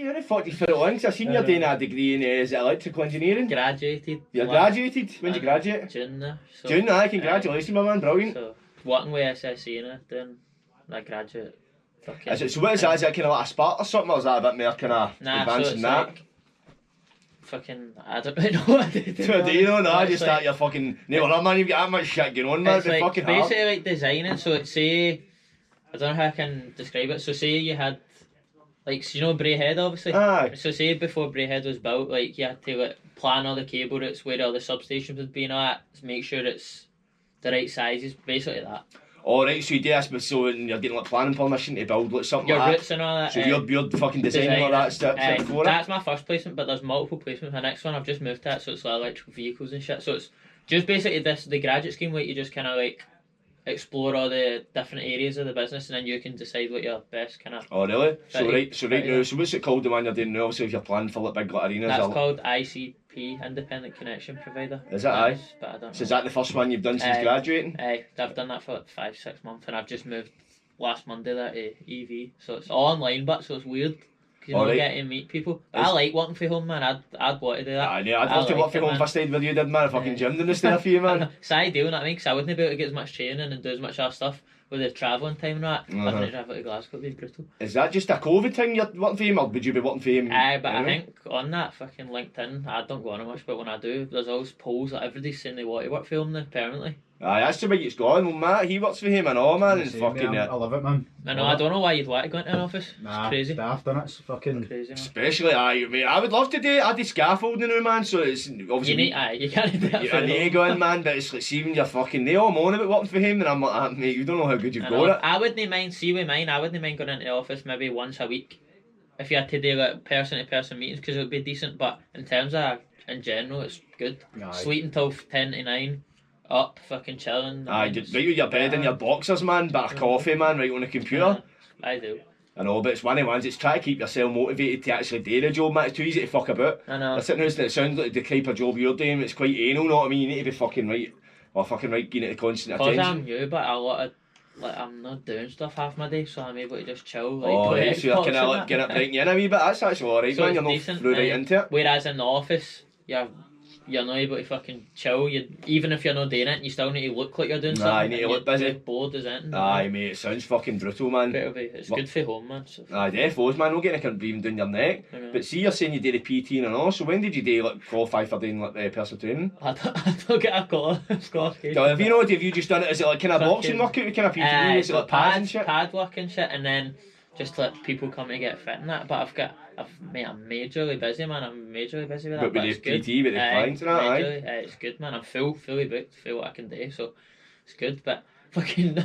you're a 40-foot links. I seen you're doing a degree in is it electrical engineering? Graduated. You're graduated? When did you graduate? June there. So, June, aye, congratulations, my man, brilliant. So, working with SSE now, doing my graduate. So what is that? Is it kind of like a Spark or something, or is that a bit more kind of advanced than that? Like, fucking, I don't really know what I do. Do you know? No, just start your fucking... No, man, you've got that much shit going on, man. It's like, fucking basically hard. like designing, so it's say... I don't know how I can describe it. So say you had... Like, so you know Braehead, obviously? Aye. So say before Braehead was built, like, you had to like plan all the cable routes, where all the substations would be and all that, to make sure it's the right sizes, basically that. Alright, so you do this, but so you're getting like planning permission to build like something Your like routes and all that. So you're fucking designing all that stuff for it? That's my first placement, but there's multiple placements. My next one I've just moved to it, so it's like electrical vehicles and shit. So it's just basically the graduate scheme where you just kind of like explore all the different areas of the business, and then you can decide what your best kind of. Oh really? So right now, so what's it called the one you're doing now? Obviously, if you're planning for like big arenas. That's called ICP, Independent Connection Provider. Is that aye? But I don't know. So is that the first one you've done since graduating? Aye, I've done that for like 5-6 months, and I've just moved last Monday there to EV. So it's all online, but so it's weird. You don't get to meet people. I like working from home, man. I'd want to do that. I'd love to work from home if I stayed where you did, man. A fucking gym down the stair for you, man. It's ideal, you know what I mean? Because I wouldn't be able to get as much training and do as much other stuff with the travelling time and that. Having to travel to Glasgow would be brutal. Is that just a COVID thing you're working for him, or would you be working for him? Aye, but anyway? I think on that fucking LinkedIn, I don't go on much, but when I do, there's always polls that everybody's saying they want to work for him now, permanently. Aye, that's the way it's going. Well, Matt, he works for him and all, man. And fucking, I love it, man. I know, I don't know why you'd want to go into an office. Nah, it's crazy. Staff done it. It's fucking crazy, man. Especially, mate. I would love to do it. I do scaffolding now, man. So it's obviously you can't do that. I need to go in, man. But it's like, see when you're fucking, they all moan about working for him, and I'm like, mate, you don't know how good you've got it. I wouldn't mind. See with mine, I wouldn't mind going into the office maybe once a week, if you had to do like person-to-person meetings, because it would be decent. But in terms of in general, it's good. Aye. Sleep until 10 to 9. Up, fucking chilling. Aye, right with your bed and your boxers, man, bit of coffee, man, right on the computer. I do. I know, but it's one of the ones, it's try to keep yourself motivated to actually do the job, man. It's too easy to fuck about. I know. You're sitting there, it sounds like the type of job you're doing, it's quite anal, know what I mean? You need to be fucking right, getting it the constant attention. Because I'm new, but a lot of, like, I'm not doing stuff half my day, so I'm able to just chill. Like, right, so you're kind of like getting it right in a wee bit, that's actually alright, so man, you're not through right into it. Whereas in the office, you're not able to fucking chill. Even if you're not doing it, you still need to look like you're doing something. Aye, you need to look busy. Bored as anything. Aye, mate, it sounds fucking brutal, man. It's good for home, man. So. Aye, defos, man. Not getting a breathing down your neck. But see, you're saying you did a PT and all. So when did you do like qualify for doing like personal training? I don't get a qualification. So have you just done it? Is it like kind of boxing workout, kind of PT? Is it like pads and shit? Pad work and shit, and then just let people come to get fit and that. But I'm majorly busy, man. I'm majorly busy with that. But with the PT, with the clients and that, aye? It's good, man. I'm fully booked for what I can do, so it's good. But fucking,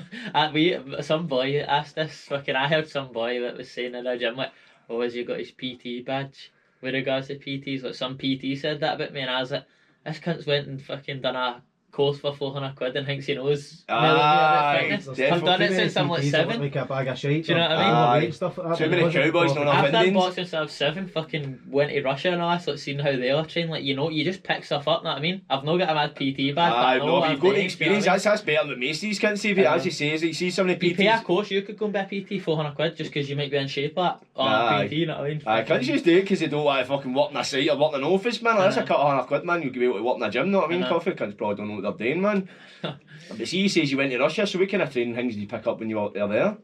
some boy asked this. Fucking, I heard some boy that was saying in the gym, like, oh, has he got his PT badge? With regards to PTs, like some PT said that about me, and I was like, this cunt's went and fucking done a course for 400 quid and thinks he knows. I've done it since I'm like 7. Like a bag of shit. Do you know what I mean? Stuff like that. Too many cowboys, not enough I've done Indians. boxing since I was 7. Fucking went to Russia and all that, so seen how they are trained. Like, you just pick stuff up. Know what I mean? I've not got a mad PT badge. Aye, no, you've got the experience. That's better than most of these can't see. But as he says, you see some of the PTs. You pay a course, you could go and be a PT 400 quid just because you might be in shape like PT. You know what I mean? Aye, can't you just do it because they don't want to fucking work in a site or work in an office, man? That's a couple of 100 quid, man. You'll be able to work in a gym. Know what I mean? Coffee cunts probably don't know what they're doing, man. But see, he says you went to Russia, so what kind of training things did you pick up when you were there?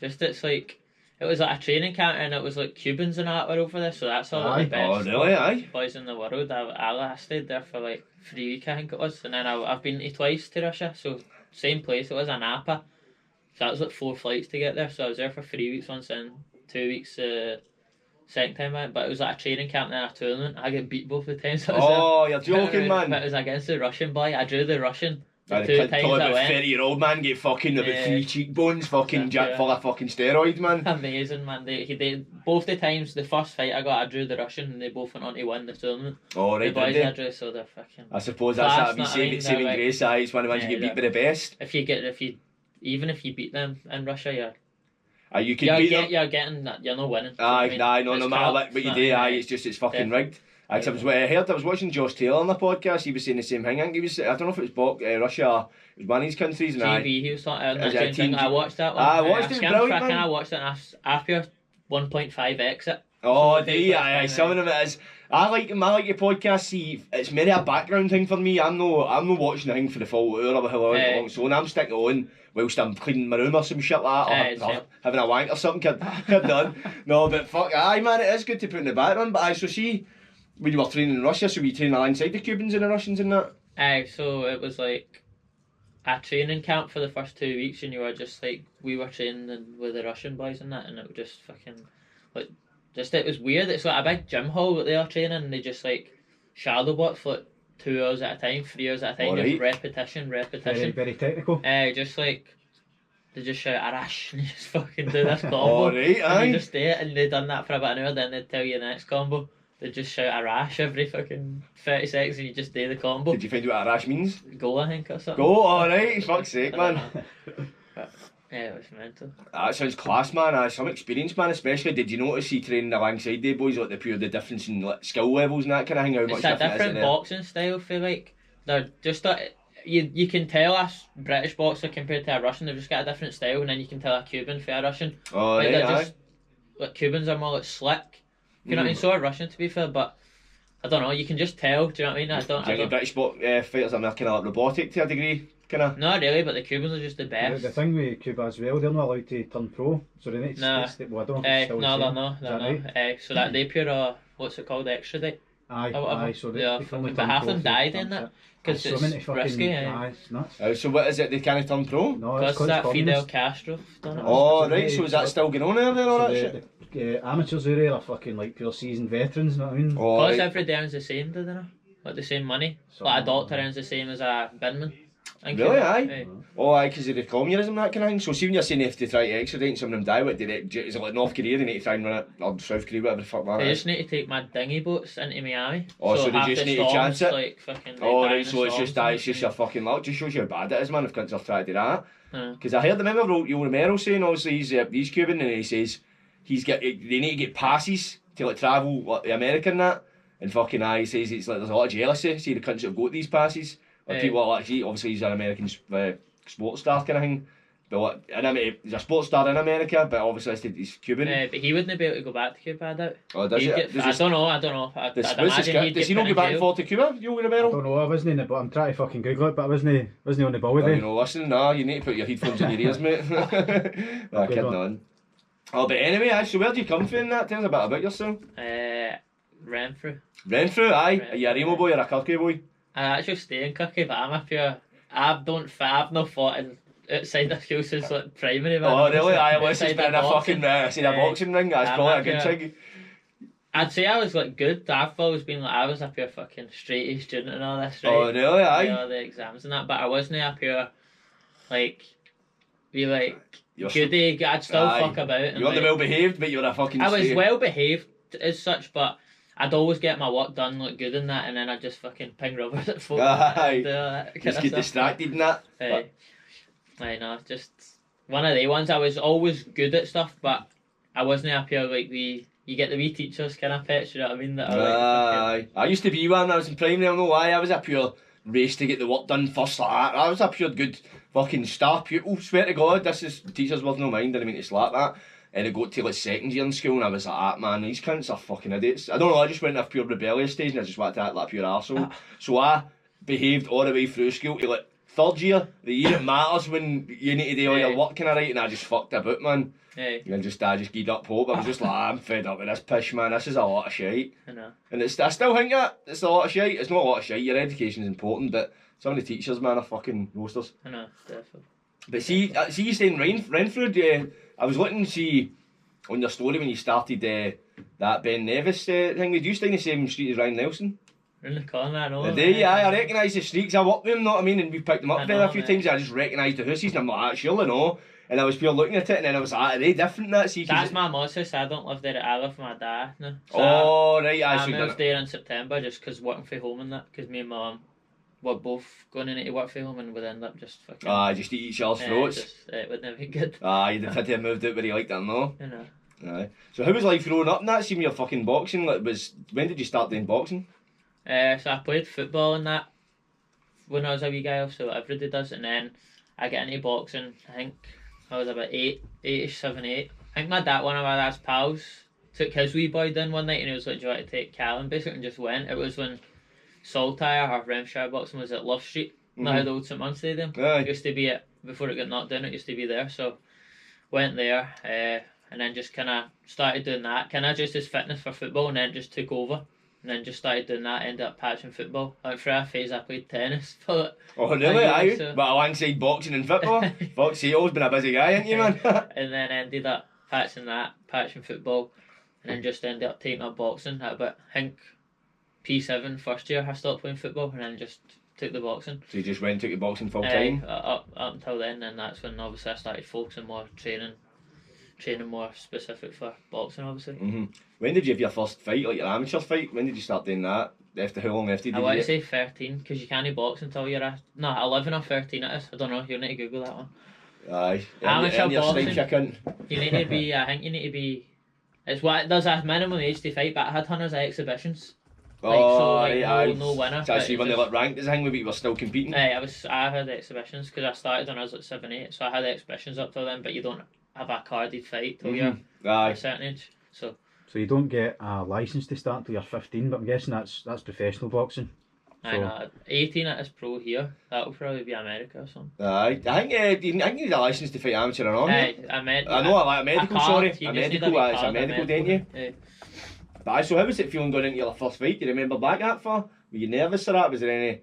Just it's like, it was like a training camp and it was like Cubans and that were over there, so that's all the best boys in the world. I stayed there for like 3 weeks, I think it was, and then I've been to twice to Russia, so same place, it was in Napa. So that was like 4 flights to get there, so I was there for 3 weeks once and 2 weeks second time I went, but it was like a training camp and then a tournament. I got beat both the times I was there. You're joking, man. But it was against the Russian boy. I drew the Russian. The 2 times I went. 30-year-old man get fucking about 3 cheekbones, fucking jack full of fucking steroids, man. Amazing, man. They both the times, the first fight I drew the Russian and they both went on to win the tournament. Oh, right, the boys I drew, so they're fucking. I suppose that's that saving grace. It's one of the ones you get beat by the best. Even if you beat them in Russia, you're not winning. No matter what you do, it's fucking rigged. I was watching Josh Taylor on the podcast. He was saying the same thing. I think I don't know if it was Russia. It was one of these countries. GB, he was talking the same thing. I watched that one. I watched it. Brilliant, man. I watched it after 1.5 exit. Oh, So do you? Aye, some of them it is. I like them. I like your podcast. See, it's maybe a background thing for me. I'm no watching the thing for the full hour or however long. So when I'm sticking on whilst I'm cleaning my room or some shit like that, or having a wank or something, kid done. No, but fuck, aye, man, it is good to put in the background. But so see, when you were training in Russia, so we training alongside the Cubans and the Russians and that. Aye, so it was like a training camp for the first 2 weeks, and you were just like, we were training with the Russian boys and that, and it was just fucking like, just it was weird. It's like a big gym hall that they are training, and they just like shadow box for like 2 hours at a time, 3 hours at a time, just repetition. Very, very technical. Just like they just shout Arash and you just fucking do this combo. Alright, aye. And you just do it, and they done that for about an hour, then they tell you the next combo. They just shout Arash every fucking 30 seconds and you just do the combo. Did you find out what Arash means? Go, I think, or something. Go, alright, fuck's sake, man. But, yeah, it was mental. That sounds class, man. Some experience, man. Especially, did you notice he training alongside the boys, like the difference in like, skill levels and that kind of thing? How much it's a different boxing style, I feel like. They're just you can tell a British boxer compared to a Russian, they've just got a different style, and then you can tell a Cuban for a Russian. Oh, like, right, like Cubans are more like slick. You know what I mean? So are Russian, to be fair, but I don't know. You can just tell. Do you know what I mean? I don't. British fighters are kind of like robotic to a degree, kind of. Not really, but the Cubans are just the best. The thing with Cuba as well, they're not allowed to turn pro, so they need to. Nah. Well, I don't know if it's still no, the same. they're not. So that they pure what's it called, extradite. Aye, so they can only but turn half pro them if died they in turn that pro. because So it's many fucking- risky. Aye, it's nuts. So what is it? They can't turn pro? No, it's Because that Fidel communist. Castro done it. Oh, so right. they- So is that still going on there then, or So that shit? the amateurs area are fucking like pure seasoned veterans, you know what I mean? Oh, Because right. every day earns the same, do they not? Like the same money. So- Like a doctor earns the same as a binman. Really, aye? Oh, aye, because of the communism and that kind of thing. So see when you're saying they have to try to extradite and some of them die, what do they, is it like North Korea, they need to try and run it, or South Korea, whatever the fuck that They is? just need to take my dinghy boats into Miami. Oh, so they half just the need to storms, chance it? Like, fucking, they Oh, die in right, the so it's storms just that, and it's just shit. your fucking luck. Just shows you how bad it is, man, if cunts are trying to do that. Yeah. Because I heard, remember Joe Romero saying, obviously, he's Cuban, and he says they need to get passes to like travel like, the America and that. And fucking he says it's like there's a lot of jealousy. See the cunts that have got these passes. Like people are like, obviously he's an American sports star kind of thing. But like, he's a sports star in America, but obviously he's Cuban. But he wouldn't be able to go back to Cuba, I doubt. Oh, does He'd it? get- I don't know. I'd imagine he'd Does he get not put go in back and jail. forth to Cuba, Joe I Romero? don't know, I wasn't in the, but I'm trying to fucking Google it, but I wasn't on the ball with Oh, it. you know, listen, nah, you need to put your headphones in your ears, mate. Nah, Good kidding one. on. Oh, but anyway, so where do you come from in that? Tell us a bit about yourself. Renfrew. Renfrew, aye. Renfrew. Are you a Remo boy or a Kirky boy? I actually stay in Kirky, but I'm a pure. I've not fought in outside the school since like primary. Man. Oh, really? Aye, Outside let's just the been in a boxing. fucking, a boxing ring. That's I'm probably a a good pure- thing. I'd say I was like good. I've always been like I was a pure fucking straight A student and all this, right? Oh, really? Aye. Yeah, the exams and that, but I wasn't a pure like be like You're goody. I'd still Aye. fuck about. And, You weren't like, well behaved, but you were a fucking I was straight- well behaved as such, but I'd always get my work done, look good in that, and then I'd just fucking ping rubbers at folk. Aye. and do all that kind Just of get stuff. distracted and that. I know, just one of the ones. I was always good at stuff, but I wasn't a pure like you get the wee teachers kind of pets, you know what I mean? That are like Aye. I used to be one when I was in primary, I don't know why. I was a pure race to get the work done first like that. I was a pure good fucking star pupil, swear to God. This is teachers' words, no mind, didn't mean to slap that. And I got to like second year in school and I was like, man, these cunts are fucking idiots. I don't know, I just went in a pure rebellious stage and I just wanted to act like a pure arsehole. So I behaved all the way through school to like third year, the year it matters when you need to do all your work kind of right, and I just fucked about, man. Hey, And I just gave up hope. I was just like, I'm fed up with this pish, man. This is a lot of shite. I know. And I still think that it's a lot of shite. It's not a lot of shite. Your education is important, but some of the teachers, man, are fucking roasters. I know, definitely. But see you staying in Renfrew. I was looking to see on your story when you started that Ben Nevis thing. Did you stay in the same street as Ryan Nelson? In the corner, I know. Did you? I recognise the streets. I walked with him, know what I mean? And we picked them up I there know, a few mate. times. I just recognised the houses, and I'm like, surely no. And I was pure looking at it, and then I was like, are they different? That see? 'Cause That's my mom's house. I don't live there. I live with my dad now. So oh right, I should moved there in September just because working from home and that. Because me and mum were both going into work from home and we'd end up just fucking. just eat each other's throats. It would never be good. You'd have had to have moved out where you liked it, no? You know. Aye. So how was life growing up in that? Seeing your fucking boxing, when did you start doing boxing? So I played football and that when I was a wee guy, so everybody does, and then I get into boxing. I think I was about 8, 7, 8. I think my dad, one of my dad's pals, took his wee boy down one night and he was like, do you want to take Callen, basically, and just went. It was when Saltire or Renfrewshire boxing was at Love Street, now the old St Munn Stadium. Aye. It used to be before it got knocked down, it used to be there, so went there, and then just kind of started doing that, kind of just as fitness for football, and then just took over. And then just started doing that, ended up patching football. Like for a phase I played tennis. Oh really? Aye. So. But alongside boxing and football? Fox, you've always been a busy guy, haven't you, man? And then ended up patching football, and then just ended up taking up boxing at about, I think, P7 first year I stopped playing football, and then just took the boxing. So you just went and took your boxing full time? Up until then, and that's when obviously I started focusing more training more specific for boxing, obviously. When did you have your first fight, like your amateur fight? When did you start doing that? After how long after did I want to say 13, because you can't box until you're 11 or 13 it is. I don't know, you'll need to Google that one. Aye. Amateur boxing, you need to be, I think you need to be, it's what, there's a minimum age to fight, but I had hundreds of exhibitions. No winner. So actually when they got ranked as a thing, but you were still competing? I had exhibitions, because I started when I was like 7, 8, so I had exhibitions up till then, but you don't have a carded fight till you're a certain age. So you don't get a licence to start until you're 15, but I'm guessing that's professional boxing. I know, 18 it is pro here. That will probably be America or something. Aye, I think you need a licence to fight amateur or not. A medical, it's a medical, don't you? Yeah. But so how was it feeling going into your first fight? Do you remember back that far? Were you nervous or that? Was there any...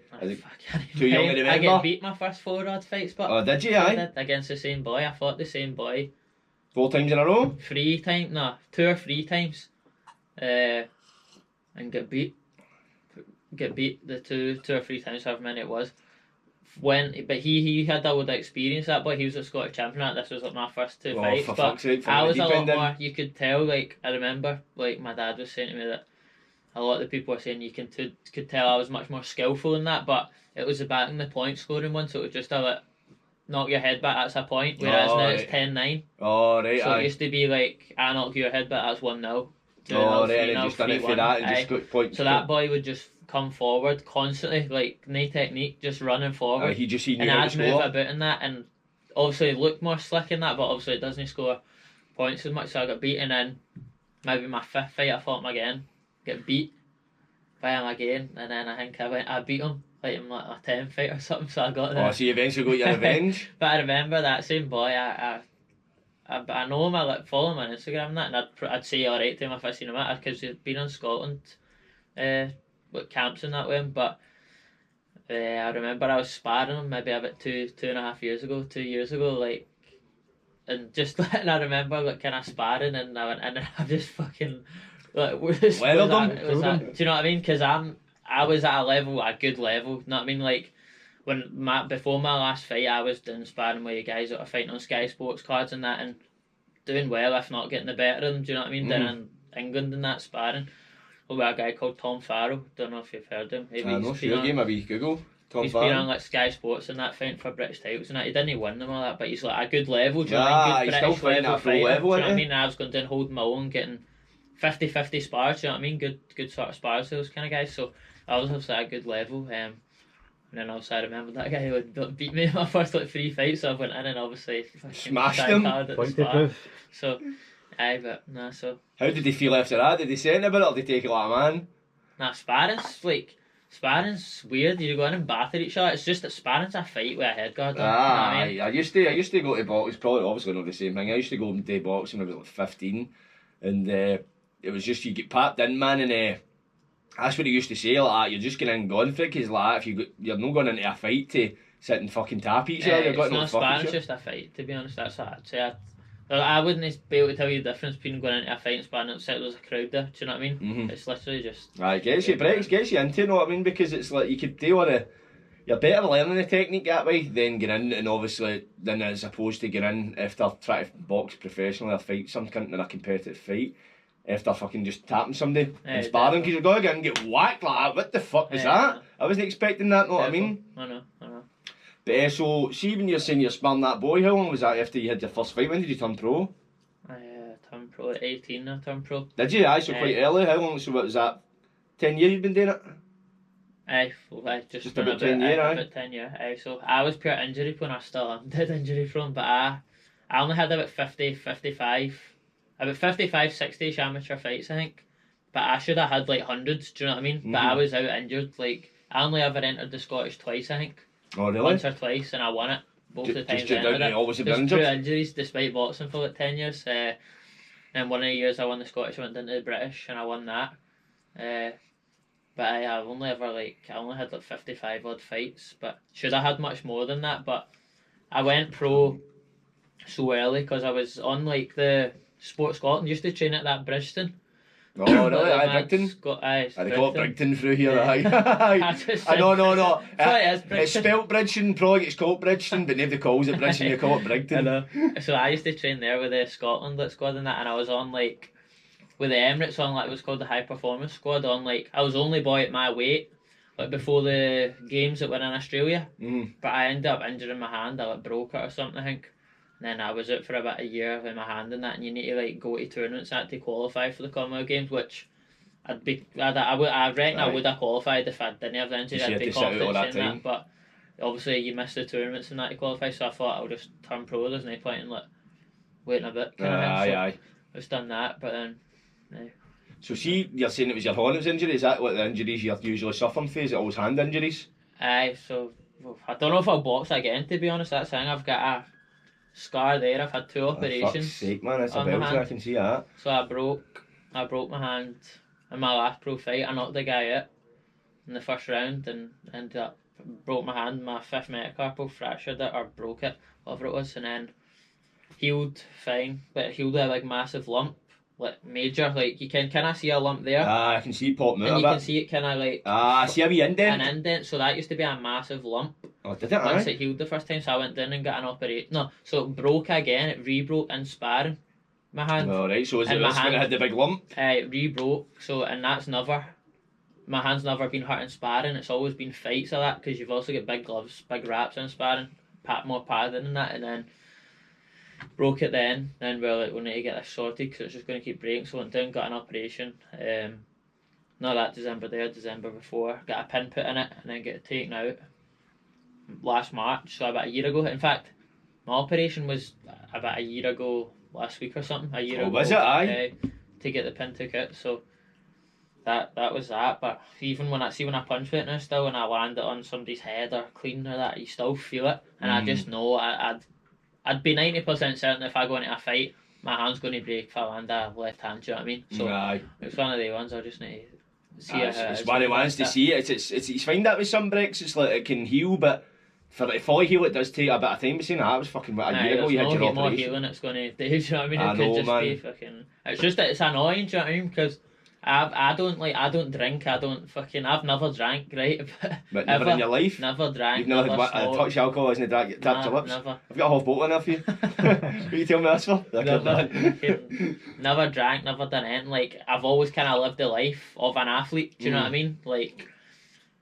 too young to remember? I get beat my first 4 odd fights, but... Oh, did you, aye? Against the same boy. I fought the same boy. 4 times in a row? 2 or 3 times. And get beat the 2 or 3 times, however many it was. But he had that with experience, that boy. He was a Scottish champion. This was like my first 2 fights. But I was a lot more, you could tell, like, I remember, like, my dad was saying to me that a lot of the people were saying you could tell I was much more skillful in that, but it was back in the point scoring one, so it was just a like, knock your head back, that's a point, whereas now it's 10-9. Oh, right, so it used to be like, I knock your head back, that's 1-0. Oh, right, and just done it for that and just got points. So that boy would just come forward constantly, like, no technique, just running forward. He knew and how to move score. about in that, and obviously looked more slick in that, but obviously it doesn't score points as much, so I got beaten in. Maybe my 5th fight, I fought him again, get beat by him again, and then I think I beat him, like in like a 10th fight or something, so I got there. Oh, so you eventually got your revenge? But I remember that same boy, I know him, I like follow him on Instagram and that, and I'd say alright to him if I seen him out, because he'd been in Scotland, with camps and that with him, but I remember I was sparring him maybe about 2 years ago, like, and just and I remember like kind of sparring, and I went in and I just fucking like do you know what I mean? Because I was at a good level, you know what I mean? Like before my last fight, I was doing sparring with you guys that were fighting on Sky Sports cards and that, and doing well, if not getting the better of them, do you know what I mean? Down in England and that sparring with a guy called Tom Farrell. Don't know if you've heard him. Maybe Google Tom he's Farrell. Been on like Sky Sports and that, fighting for British titles and that. He didn't win them all that, but he's like a good level, do you know what I mean? Good British still level fighter, level, do you know what I mean? I was going down holding my own, getting 50-50 spars, do you know what I mean? Good sort of spars, those kind of guys. So I was obviously at a good level. And then obviously I remember that guy who beat me in my first like 3 fights, so I went in and obviously smashed him. Hard at the spar. So aye, but nah, so how did they feel after that? Did they say anything about it, or did they take it like a man? Nah, sparring's weird. You go in and batter each other. It's just that sparring's a fight with a head guard on. You know what I mean? I used to go to boxing. Probably obviously not the same thing. I used to go and do boxing when I was like 15, and it was just you get packed in, man, and that's what he used to say. Like, you're just going in going for it, because like you're not going into a fight to sit and fucking tap each other. It's not sparring, it's just a fight. To be honest, that's what I'd say. I wouldn't be able to tell you the difference between going into a fight and sparring outside there's a crowd there. Do you know what I mean? It's literally just. It gets you into, you know what I mean? Because it's like you could do you're better learning the technique that way than get in, and obviously than as opposed to get in after trying to box professionally or fight some cunt in a competitive fight after fucking just tapping somebody and sparring, because you're going to get and get whacked like that. What the fuck was that? I wasn't expecting that, know what I mean? I know. But so, see when you're saying you're sparring that boy, how long was that after you had your first fight? When did you turn pro? I turned pro at 18, I turned pro. Did you? Aye, so quite early. How long, so what was that? 10 years you've been doing it? Aye, just about 10 years, aye? About 10 years, aye. So I was pure injury when I still am dead injury prone, but I only had about 50, 55 about 55, 60 amateur fights, I think. But I should have had like hundreds, do you know what I mean? But I was out injured. Like, I only ever entered the Scottish twice, I think. Oh, really? Once or twice, and I won it. Both the times I entered it. Always have There's been 2 injured. injuries despite boxing for like 10 years. And one of the years I won the Scottish, I went into the British and I won that. But I've only ever I only had like 55 odd fights, but should have had much more than that. But I went pro so early because I was on like the Sport Scotland, used to train at that Bridgeton. Oh, really? Brigton? They call it Brigton through here. No. It's spelt Bridgeton, probably it's called Bridgeton, but nobody calls it Bridgeton, they call it Brigton. So I used to train there with the Scotland squad and that, and I was on like with the Emirates on like it was called the High Performance Squad on like I was the only boy at my weight like before the games that were in Australia. But I ended up injuring my hand, I like broke it or something I think. And then I was out for about a year with my hand in that, and you need to like go to tournaments and that to qualify for the Commonwealth Games, which I reckon I would have qualified if I didn't have the injury. I'd be confident in that, but obviously you miss the tournaments and that to qualify, so I thought I'll just turn pro. There's no point in like waiting a bit. I just done that, but then. So see, you're saying it was your hand that was injured. Is that what the injuries you're usually suffering from? Is it always hand injuries? So I don't know if I'll box again. To be honest, that's the thing. I've got a scar there. I've had 2 operations. For fuck's sake, man, that's a belter. I can see that. So I broke my hand in my last pro fight. I knocked the guy out in the first round and ended up broke my hand. My 5th metacarpal, fractured it or broke it, whatever it was, and then healed fine, but it healed with a like massive lump. Like major, like you can I see a lump there? I can see it popping out. And you can see it kind of like. I see a wee indent. An indent, so that used to be a massive lump. Oh, did it? Once it healed the first time, so I went down and got an operation. No, so it broke again. It re-broke in sparring. My hand. Oh right, so is it this when it had the big lump? It re-broke. So and that's never. My hand's never been hurt in sparring. It's always been fights of that because you've also got big gloves, big wraps in sparring, more padding and that, and then. Broke it then we're like, we need to get this sorted because it's just going to keep breaking. So went down, got an operation. Not that December there, December before. Got a pin put in it and then get it taken out last March, so about a year ago. In fact, my operation was about a year ago last week or something. A year ago. Was it? Aye. To get the pin took out. So that was that. But even when I punch it now, still when I land it on somebody's head or clean or that, you still feel it. And I just know I'd be 90% certain if I go into a fight, my hand's going to break if I land a left hand, do you know what I mean? So it's one of the ones I just need to see it's one of the ones to see it. It's find that with some breaks, it's like it can heal, but for it to fully heal, it does take a bit of time. But saying that was fucking a year ago you had your operation. More healing it's going to do, do you know what I mean? It could just be fucking. It's just that it's annoying, do you know what I mean? Because I don't drink, I've never drank, right? But never in your life? Never drank. You've never had a touch of alcohol, isn't it? Tapped your lips? Never. I've got a half bottle in there for you. What are you telling me this for? Never drank, never done anything. Like, I've always kind of lived the life of an athlete, do you know what I mean? Like,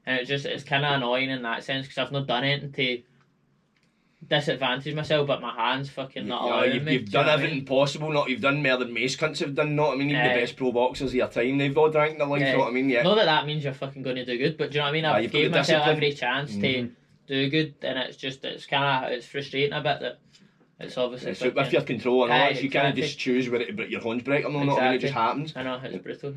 and it's kind of annoying in that sense because I've not done anything to disadvantage myself, but my hand's fucking not allowing me. You've done everything possible. You've done more than most cunts have done. Know what I mean? Even the best pro boxers of your time, they've all drank in their life. Know what I mean? Yeah. Not that means you're fucking going to do good, but do you know what I mean? I've gave myself every chance to do good, and it's frustrating a bit that it's obviously. It's with your control and all that, you can't just choose where your hands break or not. Know what I mean? It just happens. I know it's brutal.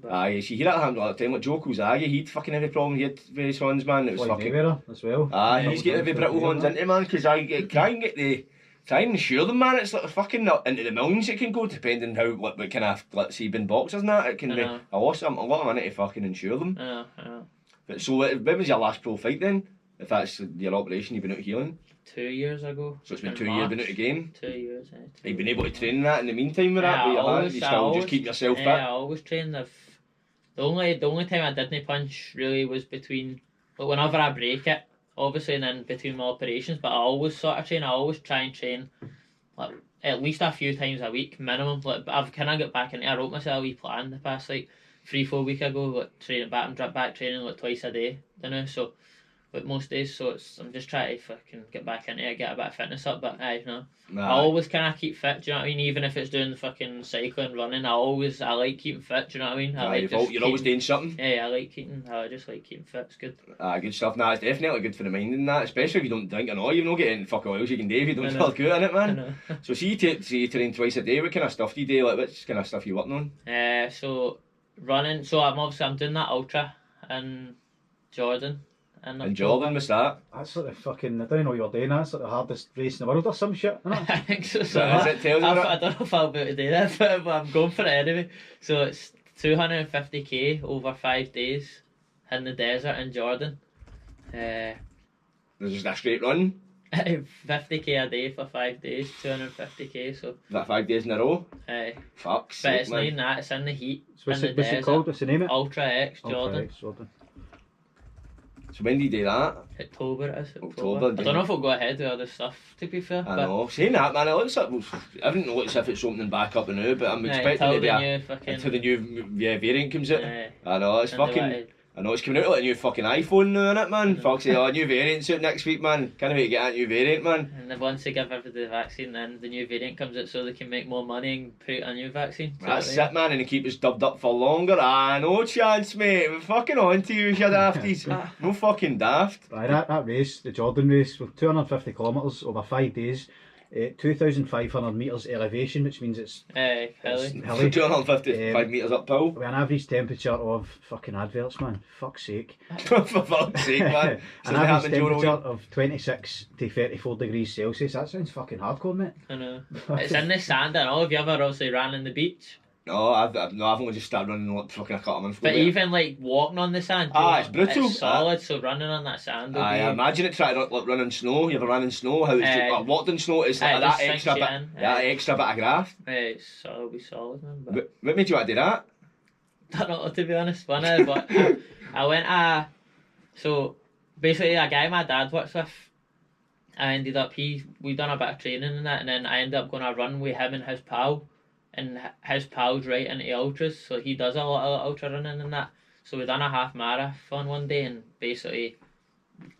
But... you see, that happened all the time. Like Joe Kozagi, he'd fucking every problem. He had various hands, man. It was fucking. As well. He's getting every brittle hands into, man, because try and insure them, man. It's like fucking into the millions it can go, depending how what kind of let's say been boxers and that. It can be a lot of money to fucking insure them. I know. But so when was your last pro fight then? If that's your operation, you've been out healing. 2 years ago. So it's been 2 years been out of game. 2 years. Have you been able to train that in the meantime with that? You still just keep yourself fit. I always train. The only time I didn't punch really was between, but whenever I break it, obviously, and then between my operations. But I always sort of train. I always try and train like at least a few times a week minimum. Like I've kind of got back into. I wrote myself a wee plan the past like 3-4 weeks ago. Like training back and drop back training like twice a day. You know, so. like most days, so I'm just trying to fucking get back into it, get a bit of fitness up, but no. Nah. I always kind of keep fit, do you know what I mean? Even if it's doing the fucking cycling, running, I like keeping fit, do you know what I mean? You're always doing something. Yeah, I just like keeping fit, it's good. Good stuff. Nah, it's definitely good for the mind and that, especially if you don't drink and all. You've not got any fuck all else you can do if you don't feel good in it, man. So see you train twice a day, what kind of stuff do you do? Like, what kind of stuff you working on? So running, so I'm doing that ultra in Jordan. And Jordan, what's that? That's like the fucking, I don't know what you're doing, that's like the hardest race in the world or some shit, isn't it? I think so. I don't know if I'll be able to do that, but I'm going for it anyway. So it's 250k over 5 days in the desert in Jordan. There's just a straight run? 50k a day for 5 days, 250k, so... Is that 5 days in a row? But Fuck's sake, it's not even that, it's in the heat. So what's it called? What's the name of it? Ultra X Jordan. Ultra X Jordan. So when do you do that? October it is. October. I don't know if it'll go ahead with other stuff, to be fair. I know. Saying that, man, it looks like, I don't know if it's opening back up now, but I'm expecting it to be until the new variant comes out. I know, it's fucking... I know it's coming out like a new fucking iPhone now, innit, man? Fuck's sake, a new variant's out next week, man. Can't wait to get that new variant, man. And then once they give everybody the vaccine, then the new variant comes out so they can make more money and put a new vaccine. That's it, man, and they keep us dubbed up for longer. No chance, mate. We're fucking on to you, you dafties. No fucking daft. That race, the Jordan race, with 250 kilometres over 5 days, 2,500 metres elevation, which means it's hilly. 255 metres uphill. With an average temperature of fucking adverts, man. Fuck's sake. For fuck's sake, man. An average temperature of 26 to 34 degrees Celsius. That sounds fucking hardcore, mate. I know. It's in the sand and all. Have you ever obviously ran in the beach? No, I've only just started running like fucking a couple of months ago. But even like walking on the sand, it's brutal. It's solid, so running on that sand. I imagine it trying to like run in snow. You ever run in snow? How it's just, walked in snow? It's like that extra bit, extra bit of graft. It'll be solid, man. But what made you want to do that? I don't know, to be honest, but I went so basically a guy my dad works with. I ended up we done a bit of training and that, and then I ended up going to run with him and his pal. And his pal's right into ultras, so he does a lot of ultra running and that. So we done a half marathon one day and basically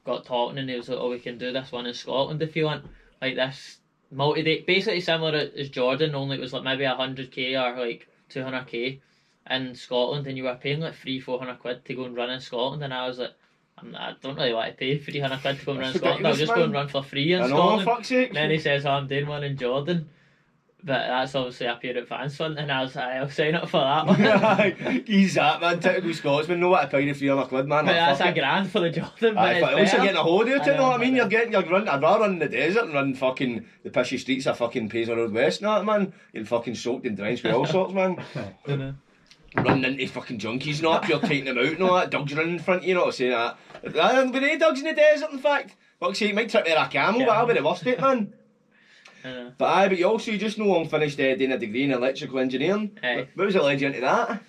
got talking, and he was like, "Oh, we can do this one in Scotland if you want." Like this multi-day, basically similar as Jordan, only it was like maybe 100k or like 200k in Scotland, and you were paying like 300-400 quid to go and run in Scotland, and I was like, I don't really want to pay 300 quid to go and run in Scotland. I'll just go and run for free in Scotland. Fuck's sake. And then he says, "Oh, I'm doing one in Jordan." But that's obviously a pure advance one, and I was like, I'll sign up for that one. He's that, man. Typical Scotsman. Know what to pay the 300 quid, man. But that's a grand for the Jordan. But at least you're getting a holiday out of it, you know what I mean? You're running. I'd rather run in the desert and run fucking the pishy streets of fucking Paisler Road West, you know what, man? You're fucking soaked and drenched with all sorts, man. Running into fucking junkies, not you're taking them out and all that. Dogs running in front of you, not saying that. There'll be no dogs in the desert, in fact. Fuck's sake, you might trip there a camel, but that'll be the worst it, man. But you also just know I'm finished doing a degree in electrical engineering. What was it led you into that?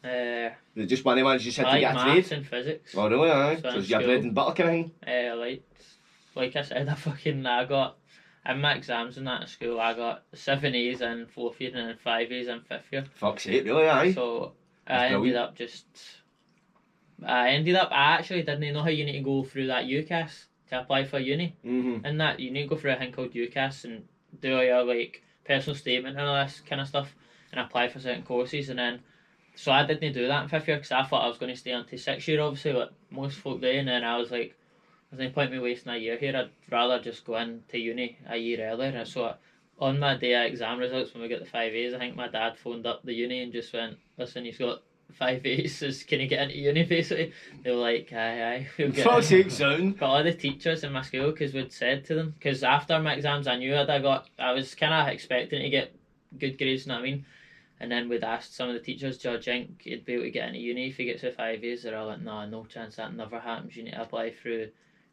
Was it just one of the ones you just had to get a trade? Maths and physics. Oh really, aye? So it's your bread and butter kind of thing? Like I said, I got, in my exams in that school, I got 7 A's in 4th year and then 5 A's in 5th year. Fuck's sake, really, aye? So I actually didn't know how you need to go through that UCAS to apply for uni. And that, you need to go through a thing called UCAS and do all your like personal statement and all this kind of stuff and apply for certain courses, and then so I didn't do that in 5th year because I thought I was going to stay on to 6th year obviously like most folk do, and then I was like, there's no point me wasting a year here, I'd rather just go into uni a year earlier. And so on my day of exam results when we got the 5 A's, I think my dad phoned up the uni and just went, "Listen, he's got 5 A's, can you get into uni?" Basically they were like, aye we'll get fuck's sake, son. But all the teachers in my school, because we'd said to them, because after my exams I knew I was kind of expecting to get good grades, you know what I mean, and then we'd asked some of the teachers, "Do you think you'd be able to get into uni if you get to 5 A's?" They're all like, "No chance, that never happens, you need to apply through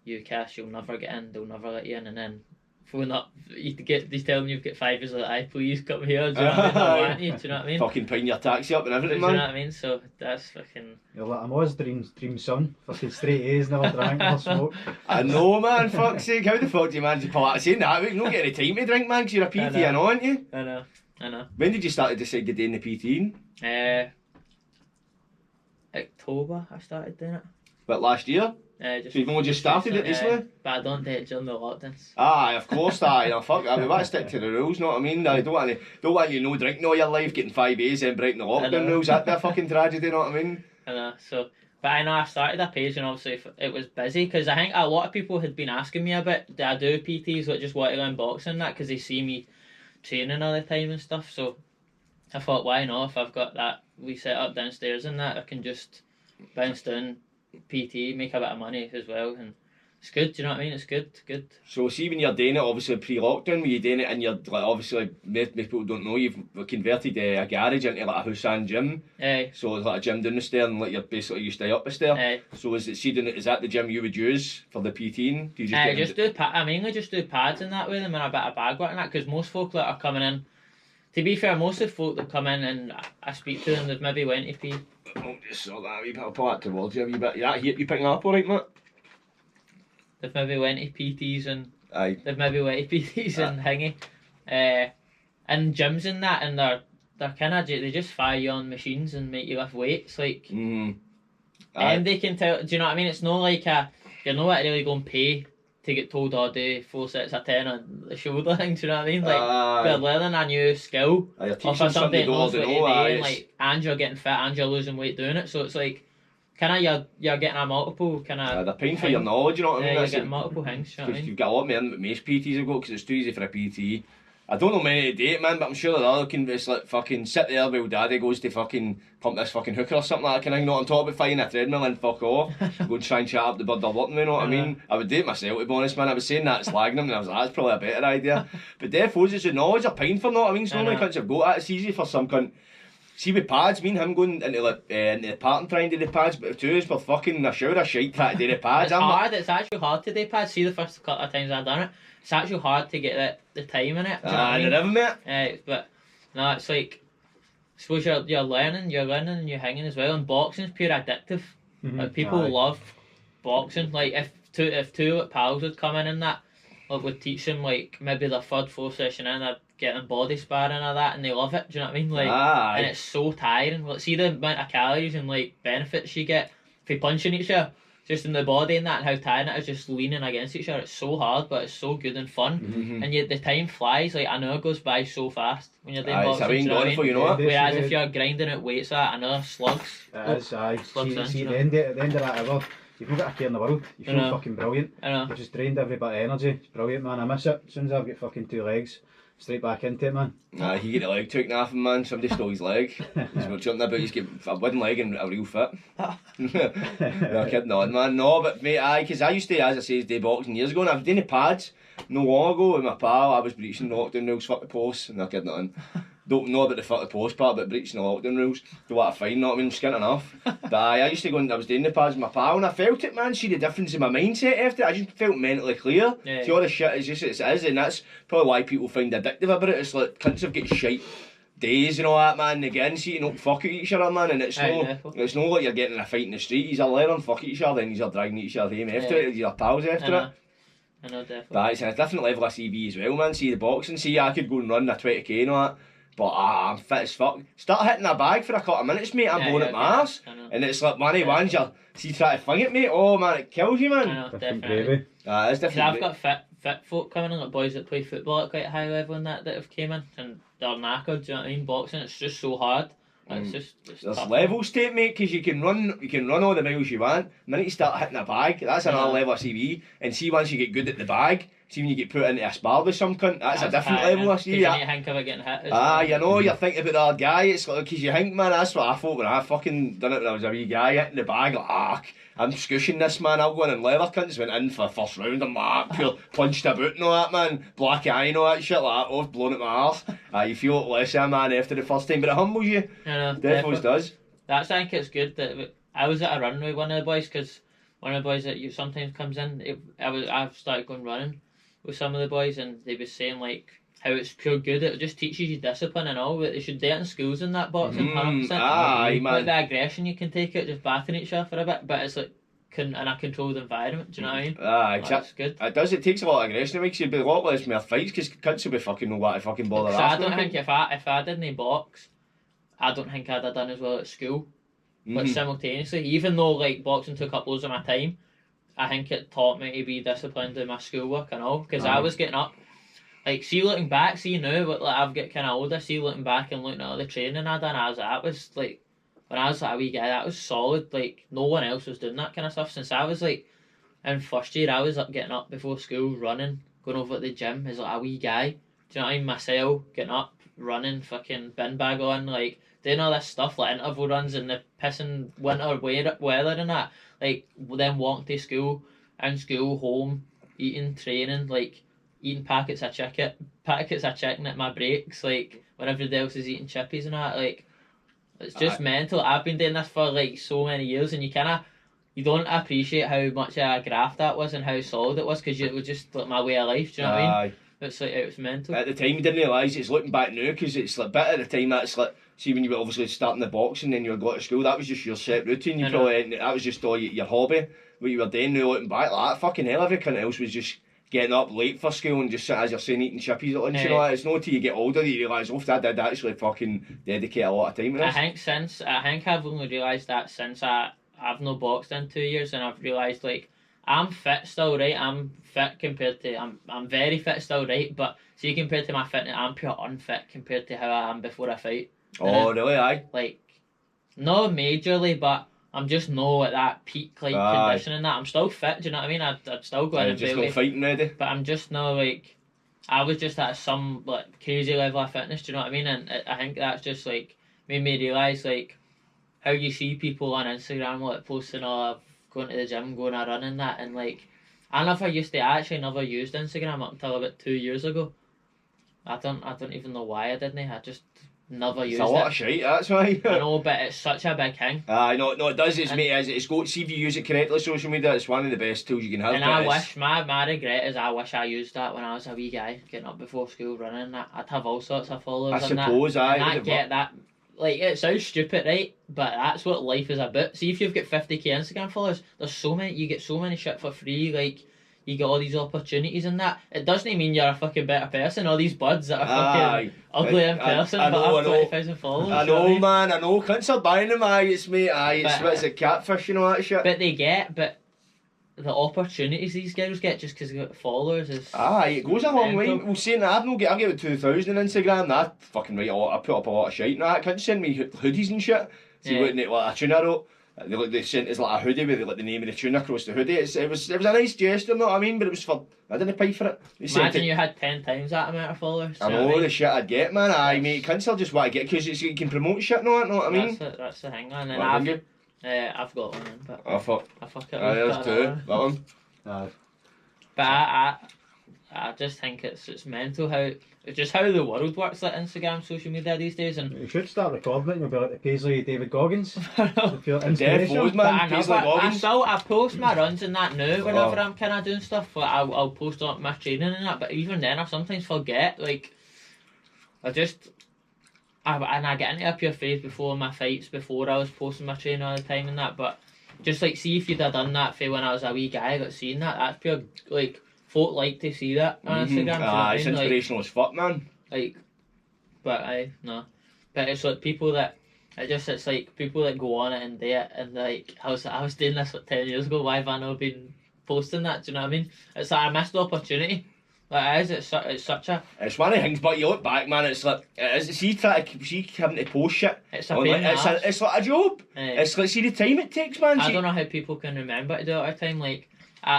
UCAS, you'll never get in, they'll never let you in." And then phone up, you tell them you've got 5 A's, like, "Aye, please come here," do you know what I mean? I want you, do you know what I mean? Fucking paying your taxi up and everything, man. Do you man. know what I mean? So that's fucking... You're like, I'm always dream son. Fucking straight A's, never drank, never smoked. I know, man, fuck's sake. How the fuck do you manage to pull out? Saying that, you don't get any time to drink, man, because you're a PT, I know, aren't you? I know. When did you start to decide to do the PT? October I started doing it. But last year? So you've only just started it recently? But I don't do it during the lockdowns. Aye, of course, aye. No, fuck, we want to stick to the rules, know what I mean? I don't want you no drinking all your life, getting 5 A's and breaking the lockdown rules. That'd be a fucking tragedy, know what I mean? I know, so... But I know I started a page and obviously it was busy because I think a lot of people had been asking me about do I do PTs that just want to learn boxing and that because they see me training all the time and stuff. So I thought, why not? If I've got that we set up downstairs and that, I can just bounce down PT, make a bit of money as well, and it's good. Do you know what I mean? It's good. So see when you're doing it, obviously pre-lockdown, were you doing it and you're like obviously most people don't know you've converted a garage into like a house and gym. Aye. So it's like a gym down the stair and like you're basically you stay up the stair. Aye. So is that the gym you would use for the PTing? Do you I mainly just do pads and that with them and a bit of bag work and that because most folk that are coming in. To be fair, most of the folk that come in and I speak to them, they've maybe went to P. Oh, just saw that wee bit. I'll pull that towards you a wee bit. Yeah, you picking up alright, mate? They've maybe went to PTs and aye. They've maybe went to PTs and hingy, and gyms and that, and they're kind of they just fire you on machines and make you lift weights like, and they can tell. Do you know what I mean? It's not like you're not really going to pay to get told all day 4 sets of 10 on the shoulder thing. Do you know what I mean? Like you're learning a new skill or for something you don't know, and like, and you're getting fit and you're losing weight doing it. So it's like. You're getting a multiple they're paying for your knowledge, you know what I mean? You're getting multiple things, you know what I mean? You've got a lot more than most PTs have got because it's too easy for a PT. I don't know many to date, man, but I'm sure there are looking just like fucking sit there while daddy goes to fucking pump this fucking hooker or something like that kind of thing, not on top of flying a treadmill and fuck off. Go and try and chat up the bird they're working with, you know what I mean? I would do it myself, to be honest, man. I was saying that, slagging them, and I was like, that's probably a better idea. But therefore, it's the knowledge are paying for, know what I mean? So many cunts have got that. It's easy for some cunt. See with pads, me and him going into the part and trying to do the pads, but two is we're fucking a shower of shite trying to do the pads. It's actually hard to do pads. See the first couple of times I've done it, it's actually hard to get the time in it. But no, it's like I suppose you're learning and you're hanging as well. And boxing's pure addictive. Like, people love boxing. Like if two pals would come in and that, like, would teach them like maybe the third, fourth session in, they'd get them body sparring and that, and they love it. Do you know what I mean? Like, and it's so tiring. Like, see the amount of calories and like benefits you get for punching each other, just in the body and that, and how tiring it is just leaning against each other. It's so hard, but it's so good and fun. And yet the time flies. Like, an hour goes by so fast when you're doing boxing. It's gone for you know. Whereas if you're grinding at weights, that another slugs. It is. See, at the end of that hour, you've not got a care in the world. You feel fucking brilliant. You've just drained every bit of energy. It's brilliant, man. I miss it. As soon as I've got fucking 2 legs, straight back into it, man. He get a leg taken off him, man. Somebody stole his leg. He's not jumping about. He's got a wooden leg and a real fit. No kidding on, man. No, but mate, because I used to, as I say, do boxing years ago, and I was doing the pads no long ago with my pal. I was breaching lockdown rules, fuck the post, and no kidding on. Don't know about the fuck the post part, but breaching the lockdown rules. Do what I find, not I mean, skint enough. But I used to go and I was doing the pads with my pal, and I felt it, man. See the difference in my mindset after it. I just felt mentally clear. See, all the shit is just, it is, and that's probably why people find addictive about it. It's like, cunts have got shite days and all that, man. And again, see, you know, fuck at each other, man. And it's no like you're getting in a fight in the street. He's a learning fuck at each other, and he's dragging each other home after it. He's pals after it. I know, definitely. But it's a different level of CV as well, man. See the boxing, see, I could go and run a 20k and all that. But I'm fit as fuck. Start hitting a bag for a couple of minutes, mate. I'm blowing at my ass. And it's like, man, ones you see try to fling it, mate. Oh man, it kills you, man. I know, definitely. It's different. I've got fit folk coming in, like boys that play football at quite a high level and that have came in, and they're knackered. Do you know what I mean? Boxing, it's just so hard. It's there's tough, levels to it, mate, because you can run all the miles you want. The minute you start hitting a bag, that's another level of CV. And see, once you get good at the bag, see when you get put into a spar with some cunt, that's a different level of CV. You think about getting hit. You know, you're thinking about the other guy. It's like, because you think, man, that's what I thought when I fucking done it when I was a wee guy, hitting the bag, like, I'm scushing this, man. I'll go in and leather cunts went in for the first round. I'm like, pure punched a boot and all that, man. Black eye and all that shit like that. Off, blown at my arse. You feel less of a man after the first time, but it humbles you. I know, definitely does. I think it's good that I was at a run with one of the boys, because one of the boys that you sometimes comes in, I've started going running with some of the boys, and they were saying like how it's pure good. It just teaches you discipline and all. They should do it in schools and that, boxing. 100%. Aye, man. Like the aggression you can take it, just battering each other for a bit, but it's like in a controlled environment. Do you know what I mean? Exactly. That's good. It does. It takes a lot of aggression. It makes you be a lot less more fights, because cunts will be fucking know what to fucking bother. I don't think if I didn't box, I don't think I'd have done as well at school. But simultaneously, even though like boxing took up loads of my time, I think it taught me to be disciplined in my schoolwork and all, because I was getting up. Like, see, looking back, see now, but like, I've got kind of older, see, looking back and looking at all the training I done, that was like, when I was like a wee guy, that was solid. Like, no one else was doing that kind of stuff. Since I was like in first year, I was up getting up before school, running, going over to the gym as like a wee guy. Do you know what I mean? Myself, getting up, running, fucking bin bag on, like, doing all this stuff, like interval runs in the pissing winter weather and that. Like, then walking to school, in school, home, eating, training, like, eating packets of chicken at my breaks, like when everybody else is eating chippies and that. Like, it's just mental. I've been doing this for like so many years, and you don't appreciate how much of a graft that was and how solid it was, because it was just like my way of life. Do you know what I mean? It's like, it was mental. At the time, you didn't realise it's looking back now, because it's like bit at the time that's like, see, when you were obviously starting the boxing and then you were going to school, that was just your set routine. You probably, that was just all your hobby, what you were doing. Now looking back, like that, fucking hell, everything else was just getting up late for school and just, as you're saying, eating chippies at lunch. You know, it's not till you get older that you realise, oh, I did actually fucking dedicate a lot of time to this. I think I've only realised that since I've not boxed in 2 years, and I've realised, like, I'm fit still, right? I'm fit compared to, I'm very fit still, right? But see, compared to my fitness, I'm pure unfit compared to how I am before I fight. Oh, really? Aye. Like, not majorly, but I'm just no at that peak, like, condition and that. I'm still fit, do you know what I mean? I'd still go in and just not fighting ready. But I'm just not, like, I was just at some, like, crazy level of fitness, do you know what I mean? And I think that's just, like, made me realise, like, how you see people on Instagram, like, posting, going to the gym, going a run and that, and, like, I actually never used Instagram up until about 2 years ago. I don't even know why I didn't. I just never used it. It's a lot of shite, that's why. I know, but it's such a big thing. No, it does. It's got. See if you use it correctly. Social media, it's one of the best tools you can have. And I wish my regret is I wish I used that when I was a wee guy, getting up before school, running. I'd have all sorts of followers. I suppose. Like, it sounds stupid, right? But that's what life is about. See, if you've got 50k Instagram followers, you get so many shit for free. Like, you get all these opportunities and that. It doesn't mean you're a fucking better person. All these buds that are fucking ugly in person but have 20,000 followers. I know, man. I know. Cunts are buying them. It's a catfish and all that shit. But the opportunities these girls get just because they've got followers is... it goes a long way. Well, saying that, I get about 2,000 on Instagram. That fucking right. I put up a lot of shite. No, I can't send me hoodies and shit. See, looking at like a tune I wrote. They sent us like a hoodie with like the name of the tune across the hoodie. It was a nice gesture, know what I mean? But it was for, I didn't pay for it. Imagine you had 10 times that amount of followers. I know the shit I'd get, man. Mate, cancel just what I get because you can promote shit, know what I mean? That's the thing, man. And I've got one, but I fuck it. There's two. That one. But I just think it's mental how the world works, like Instagram, social media these days. And you should start recording it. You'll be like the Paisley David Goggins. I post my runs and that now whenever I'm kind of doing stuff. But I'll post up my training and that. But even then, I sometimes forget. Like, I get into a pure phase before my fights, before I was posting my training all the time and that. But just like, see if you'd have done that for when I was a wee guy, got seen that. That's pure, like, folk like to see that on Instagram. It's inspirational as fuck, man. Like, but it's like people that it's like people that go on it and do it, and like I was doing this like 10 years ago. Why have I not been posting that? Do you know what I mean? It's like I missed the opportunity. Like, it's such a... It's one of the things, but you look back, man, it's like... See having to post shit. It's like a job. It's like, see the time it takes, man. I don't know how people can remember to do it all the time. Like,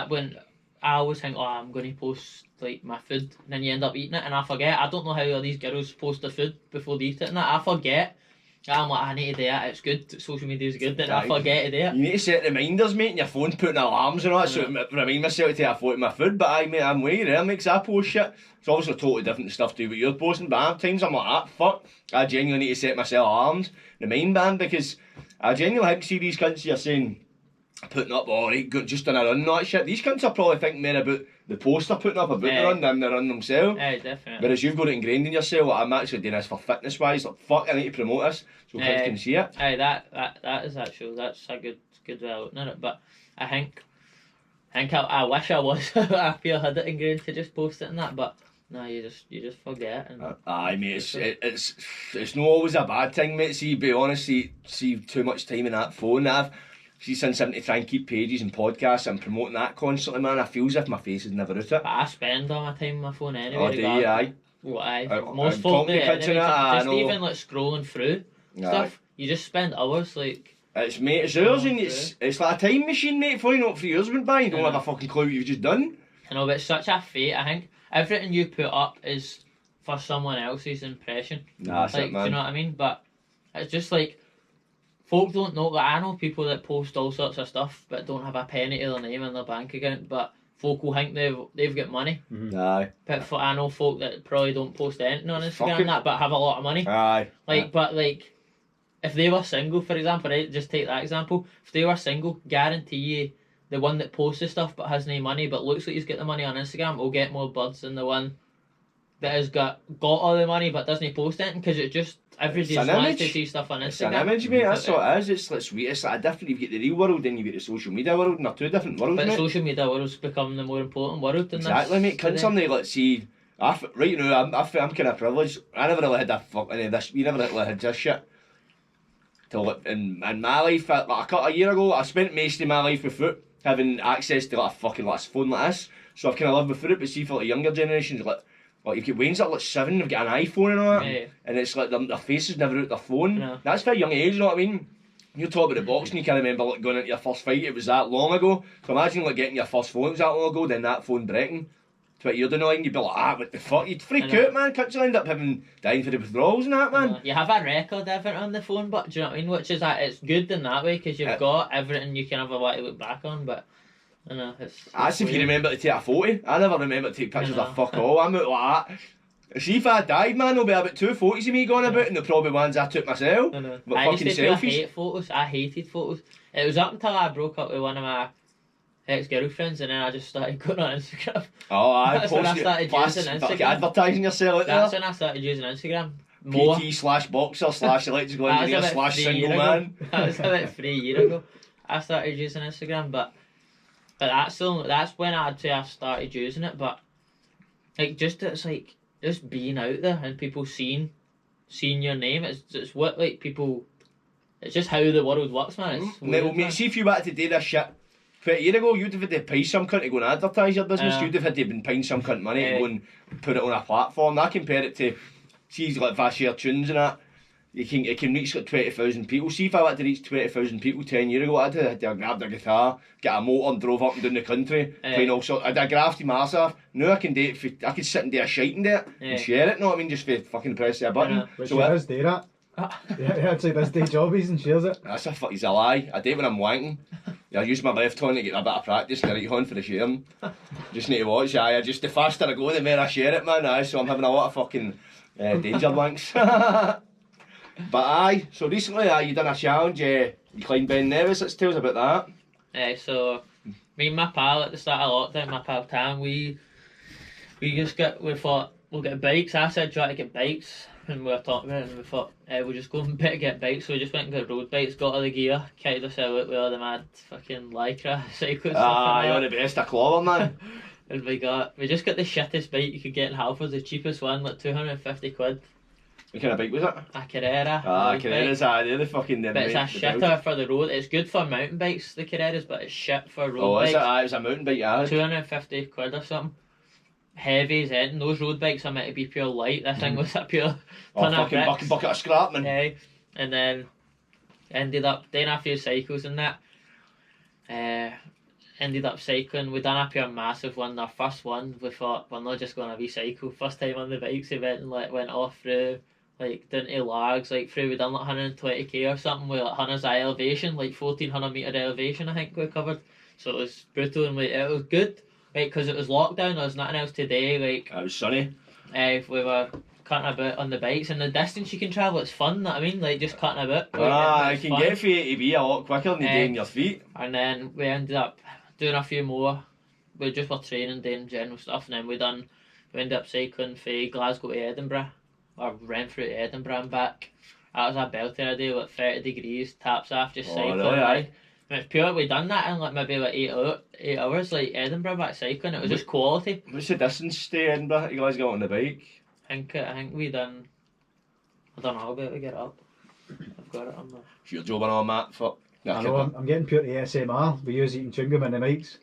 when I always think, I'm going to post, like, my food, and then you end up eating it, and I forget. I don't know how all these girls post their food before they eat it, and that. I forget. I'm like, I need to do it, it's good, social media is good, and I forget to do it. You need to set reminders, mate, in your phone, putting alarms and all that, so remind myself to take a photo of my food, but I'm way there, makes I post shit. It's obviously totally different stuff to what you're posting, but at times I'm like, fuck, I genuinely need to set myself alarms, remind man, because I genuinely see these cunts you're saying, putting up, just on a run and all that shit. These cunts are probably thinking more about the post they're putting up about the run than the run themselves. Definitely. Whereas you've got it ingrained in yourself, like, I'm actually doing this for fitness wise, like, fuck, I need to promote this so kids can see it. That is actually, that's a good way of looking at it. But I think I wish I was I feel I had it ingrained to just post it and that, but no, you just forget. And mate, it's not always a bad thing, mate. See, be honest, see too much time in that phone. See, since I'm to try and keep pages and podcasts and promoting that constantly, man, I feel as if my face is never out it. But I spend all my time on my phone anyway. Oh, do you? Aye. Well, aye. Most folk do anyway. Just even like scrolling through stuff, you just spend hours like. It's mate, it's hours and it's like a time machine, mate. For 3 years went by, you don't have a fucking clue what you've just done. I know, but it's such a fate. I think everything you put up is for someone else's impression. That's like, it, man. Do you know what I mean? But it's just like folk don't know. Like I know people that post all sorts of stuff but don't have a penny to their name in their bank account. But folk will think they've got money. Aye. But I know folk that probably don't post anything on Instagram and that, but have a lot of money. Aye. But if they were single, for example, right? Just take that example. If they were single, guarantee you the one that posts the stuff but has no money but looks like he's got the money on Instagram will get more buds than the one that has got all the money but doesn't post anything, because it just everybody just wants to see stuff on Instagram. It's an image, mate. That's what it is. It's like sweet. It's like a different. You get the real world, then you get the social media world, and they're two different worlds, but mate. social media world's become the more important world than exactly, this. Mate. Can somebody let's see? Right now, I'm kind of privileged. I never really had that fucking this. We never really had this shit. Till in my life, like a year ago, I spent most of my life with foot, having access to like a fucking like a phone like this. So I've kind of lived with foot. But see, for like younger generations, like you've got Wayne's like 7, they've got an iPhone and all that, and it's like their faces never out their phone. No. That's very young age, you know what I mean? You're talking about the boxing, you can't remember like going into your first fight, it was that long ago. So imagine like getting your first phone, it was that long ago, then that phone breaking 20 years down the line, you'd be like, what the fuck? You'd freak out, man. Could you end up dying for the withdrawals and that, man? You have a record of everything on the phone, but do you know what I mean? Which is that it's good in that way, because you've got everything you can have a lot to look back on, but I know it's that's if you remember to take a photo. I never remember to take pictures of fuck all. I'm out like that. See if I died, man, there'll be about 2 photos of me going about, and they're probably ones I took myself. I used to hate photos. I hated photos. It was up until I broke up with one of my ex-girlfriends, and then I just started going on Instagram. Oh, I That's when I started using Instagram. Advertising yourself out there. That's when I started using Instagram. More. PT/boxer/electrical engineer/single man. That was about 3 years ago. I started using Instagram, but that's when I'd say I started using it. But like it's like just being out there and people seeing your name. It's what like people. It's just how the world works, man. It's weird, mate, see if you wanted to do this shit 20 years ago, you'd have had to pay some cunt to go and advertise your business. You'd have had to been paying some cunt money to go and put it on a platform. I compare it to, see, like if I share tunes and that, it can reach like 20,000 people. See if I wanted to reach 20,000 people 10 years ago, I'd have grabbed a guitar, get a motor and drove up and down the country, playing all sorts. I'd have grafted my ass off. Now I can do it, I could sit and do a shite and do it and share it, know what I mean, just for fucking press a button. Which so he does do that. Yeah, it's like this day jobbies and shares it. That's a lie. I do it when I'm wanking. I use my left hand to get a bit of practice, the right hand for the sharing. Just need to watch, just the faster I go, the more I share it, man. So I'm having a lot of fucking danger wanks. But so recently you done a challenge, you climbed Ben Nevis. Let's tell us about that. So me and my pal at the start of lockdown, my pal Tam, we thought we'll get bikes. I said try to get bikes, and we were talking about it, and we thought we'll just go and get bikes. So we just went and got road bikes, got all the gear, kitted ourselves out with all the mad fucking lycra cycles. You're the best of clover, man. And we just got the shittest bike you could get in Halford, the cheapest one, like 250 quid. What kind of bike was it? A Carrera. Carreras, they're the fucking... But it's a shitter for the road. It's good for mountain bikes, the Carreras, but it's shit for road bikes. Is it? It was a mountain bike, 250 quid or something. Heavy as anything. Those road bikes are meant to be pure light. This thing was a pure ton of bricks. Bucket of scrap, man. And then ended up doing a few cycles and that. Ended up cycling. We done a pure massive one. Our first one, we thought we're not just going to recycle. First time on the bikes event, and went off through down to Largs, we done 120k or something with 100 elevation, 1400 metre elevation I think we covered. So it was brutal, and it was good, because it was lockdown, there was nothing else to do. It was sunny. We were cutting about on the bikes, and the distance you can travel, it's fun, I mean, just cutting about. You can get from A to B a lot quicker than you do on your feet. And then we ended up doing a few more. We just were training, doing general stuff, and then we ended up cycling from Glasgow to Edinburgh, or Renfrew to Edinburgh and back. That was a belter day, 30 degrees, taps off, just cycling. Really, And it's pure, we done that in maybe 8 hours, Edinburgh back cycling. It was just quality. What's the distance to Edinburgh you guys got on the bike? I think we done, I don't know, I'll be able to get it up. I've got it on my... If you're jobbing on that, fuck. I know, I'm getting pure to ASMR. We use eating chewing gum in the mics.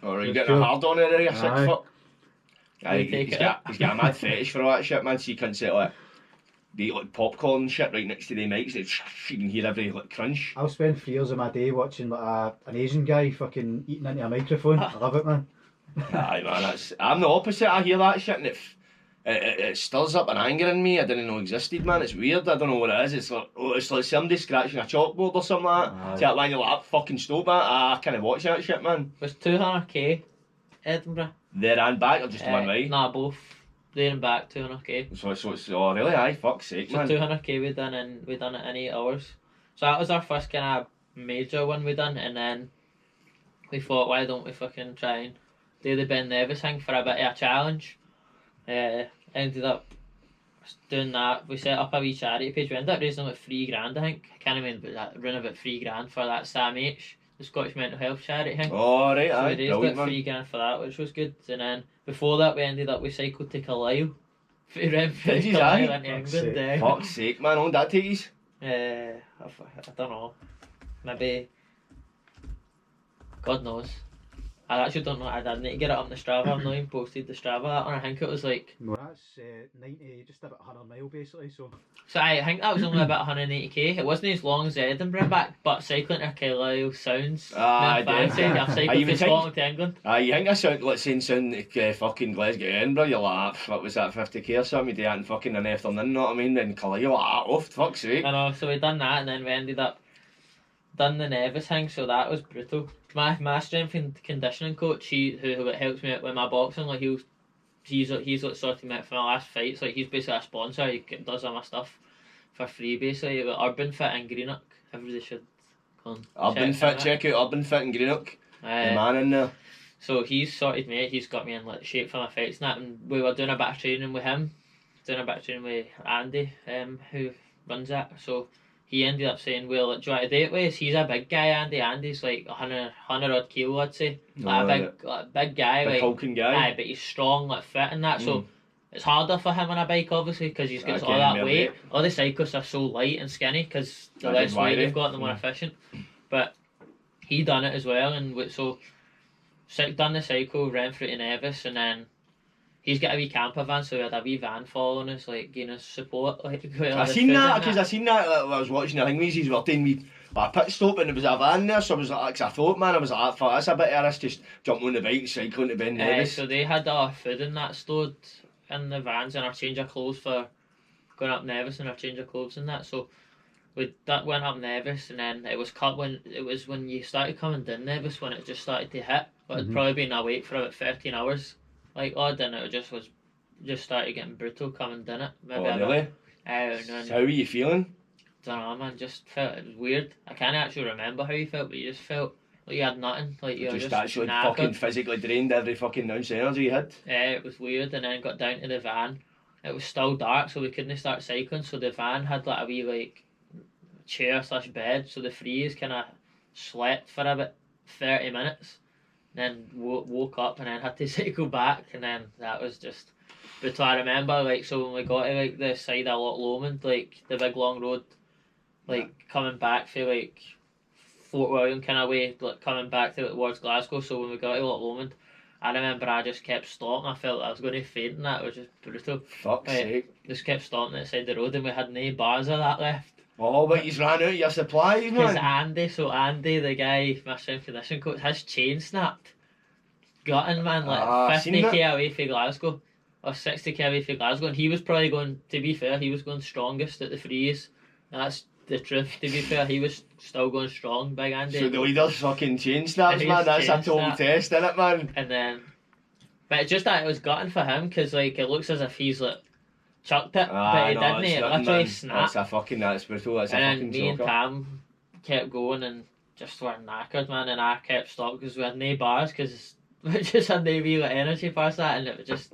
Or are you getting a hard on it, you sick fuck? Aye, he's got a mad fetish for all that shit, man. So you can't say like, they eat like popcorn and shit right next to the mics. You can hear every like crunch. I'll spend 3 hours of my day watching like an Asian guy fucking eating into a microphone. I love it, man. Aye, man, I'm the opposite. I hear that shit and it stirs up an anger in me I didn't know existed, man. It's weird. I don't know what it is. It's like somebody scratching a chalkboard or something like that. See that line, you're like, fucking stop that. I can't watch that shit, man. It was 200k Edinburgh. There and back or just one way? Nah, both. There and back, 200k. So it's oh really? Aye, fuck's sake, man. So 200k we done it in 8 hours. So that was our first kind of major one we done, and then we thought, why don't we fucking try and do the Ben Nevis thing for a bit of a challenge. Ended up doing that. We set up a wee charity page. We ended up raising like $3,000, I think. I can't remember that. Running about $3,000 for that SAMH, the Scottish Mental Health charity thing. Oh right, so aye. we raised about $3,000 for that, which was good. And then before that, we ended up we cycled to Carlisle. Did you, aye? England. Fuck's sake, man. How long did that take you? I don't know. Maybe. God knows. I actually don't know. I need to get it up on the Strava. I've not even posted the Strava, and I think it was like. No, that's 90, just about 100 mile basically. So I think that was only about 180k. It wasn't as long as Edinburgh back, but cycling to Carlisle sounds fancy. I've cycled from Scotland to England. You think I sound like saying fucking Glasgow, Edinburgh? You're like, what was that, 50k or something? You do that in fucking an afternoon, you know what I mean? Then Carlisle, you're like, off, fuck's sake. I know. So we done that, and then we ended up done the Nevis thing. So that was brutal. My strength and conditioning coach, who helps me out with my boxing, like he's like sorting me out for my last fights. Like he's basically a sponsor. He does all my stuff for free basically. With Urban Fit in Greenock, everybody should go and check out Urban Fit in Greenock. The man in there. So he's sorted me out. He's got me in like shape for my fights and that. And we were doing a bit of training with him, doing a bit of training with Andy, who runs that. So he ended up saying, well, do you want to do it with us? He's a big guy, Andy. Andy's like 100 odd kilo, I'd say. Like a big guy. Big hulking guy. Aye, but he's strong, like fit and that. So it's harder for him on a bike, obviously, because he's got all that weight. All the cyclists are so light and skinny because the less weight they've got, the more efficient. But he done it as well, and so done the cycle, ran through to Nevis, and then he's got a wee camper van, so we had a wee van following us, like, giving us support. Like, I seen that I was watching the thing, we were doing me a pit stop and there was a van there, so I was like, cause I thought, man, I was like, fuck, that's a bit of risk, just jumping on the bike and cycling to Ben Nevis. So they had our food and that stored in the vans and our change of clothes for going up Nevis and our change of clothes and that, so that went up Nevis, and then it was cut when you started coming down Nevis when it just started to hit, but it'd probably been awake for about 13 hours. Like odd, and it just started getting brutal coming down it. Maybe really? So how were you feeling? Don't know, man. Just felt it was weird. I can't actually remember how you felt, but you just felt like you had nothing. Like you were just actually knackered. Fucking physically drained every fucking ounce of energy you had. Yeah, it was weird. And then got down to the van. It was still dark, so we couldn't start cycling. So the van had like a wee like chair/bed. So the threes kind of slept for about 30 minutes. Then woke up and then had to cycle back, and then that was just. But I remember, like, so when we got to like the side of Loch Lomond, like the big long road, like coming back for like Fort William kind of way, like coming back towards Glasgow. So when we got to Loch Lomond, I remember I just kept stopping. I felt like I was going to faint, and that was just brutal. Fuck's sake! Just kept stopping at the side of the road, and we had no bars of that left. Oh, but he's ran out of your supplies, man. Because Andy, the guy, my strength condition coach, his chain snapped. Gutting, man, like 50k away from Glasgow. Or 60k away from Glasgow. And he was probably going, to be fair, he was going strongest at the frees. That's the truth, to be fair. He was still going strong, big Andy. So the leader's fucking chain snaps, man. That's a total test, innit, man? And then, but it's just that it was gutting for him, because like, it looks as if he's like, chucked it, but he didn't. It literally snapped. That's brutal. That's and a then fucking me and Cam kept going and just were knackered, man. And I kept stopping because we had no bars, because we just had no real energy past that, and it was just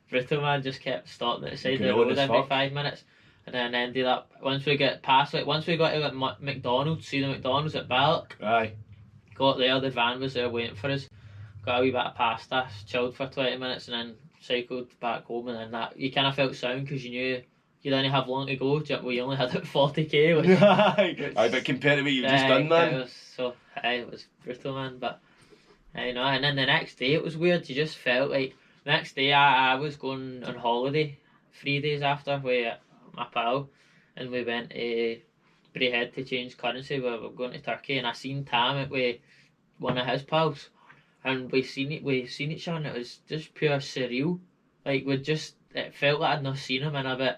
brutal, man. Just kept stopping at the side of the road every 5 minutes, and then ended up once we got to like McDonald's, see the McDonald's at Ballock. Aye. Got there, the van was there waiting for us. Got a wee bit of pasta, chilled for 20 minutes, and then cycled back home, and then that you kind of felt sound because you knew you didn't have long to go. We only had it 40k. Which, aye, but compared to what you've just done, man. It was brutal, man. But I know. And then the next day it was weird. You just felt like the next day I was going on holiday 3 days after with my pal, and we went to Braehead to change currency. We were going to Turkey, and I seen Tam with one of his pals, and we seen each other, and it was just pure surreal. Like it felt like I'd not seen him in about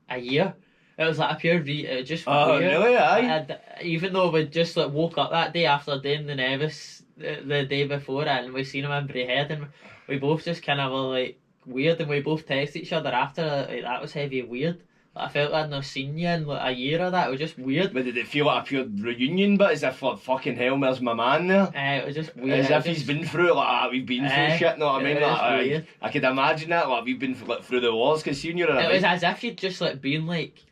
a year. It was like a pure it was just weird. Really? Aye. Even though we just like woke up that day after doing the Nevis the day before, and we seen him in Braehead, and we both just kind of were like weird, and we both texted each other after, like, that was heavy weird. Like, I felt I'd not seen you in like a year or that. It was just weird. But did it feel like a pure reunion? But as if like, fucking hell, where's my man there? It was just weird. As if he's been through like we've been through shit. Know what I mean? Like, I could imagine that. Like we've been through the wars. Cause seeing you, it was as if you'd just like been like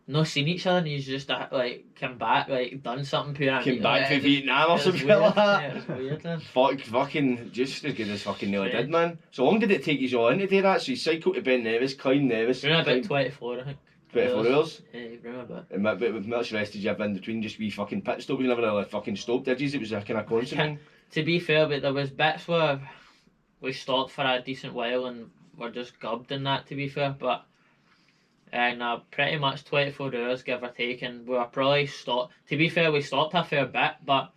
not seen each other, and you just like come back, like done something pure. Came back to Vietnam or something like that. Yeah, it was weird, man. Fucking just as good as fucking nearly did, man. So long did it take you all in to do that? So you cycled to Ben Nevis, Callen Nevis. We're about 24, I think. 24 hours? Yeah, remember. And with much rest did you have in between, just wee fucking pit stops? You never really fucking stopped, did you? It was a kind of constant thing. To be fair, but there was bits where we stopped for a decent while and were just gubbed in that, to be fair, but pretty much 24 hours, give or take, and we were probably stopped. To be fair, we stopped a fair bit, but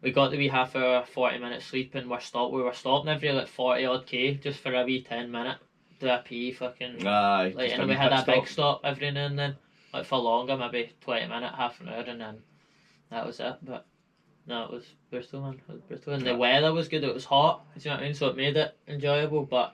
we got the wee half hour, 40-minute sleep, and we were stopping every like 40 odd k just for a wee 10-minute. Do a pee, fucking. Aye. Like, and we had a big stop every now and then, like for longer, maybe 20-minute, half an hour, and then that was it. But no, it was brutal, man. It was brutal, and the weather was good. It was hot. Do you know what I mean? So it made it enjoyable, but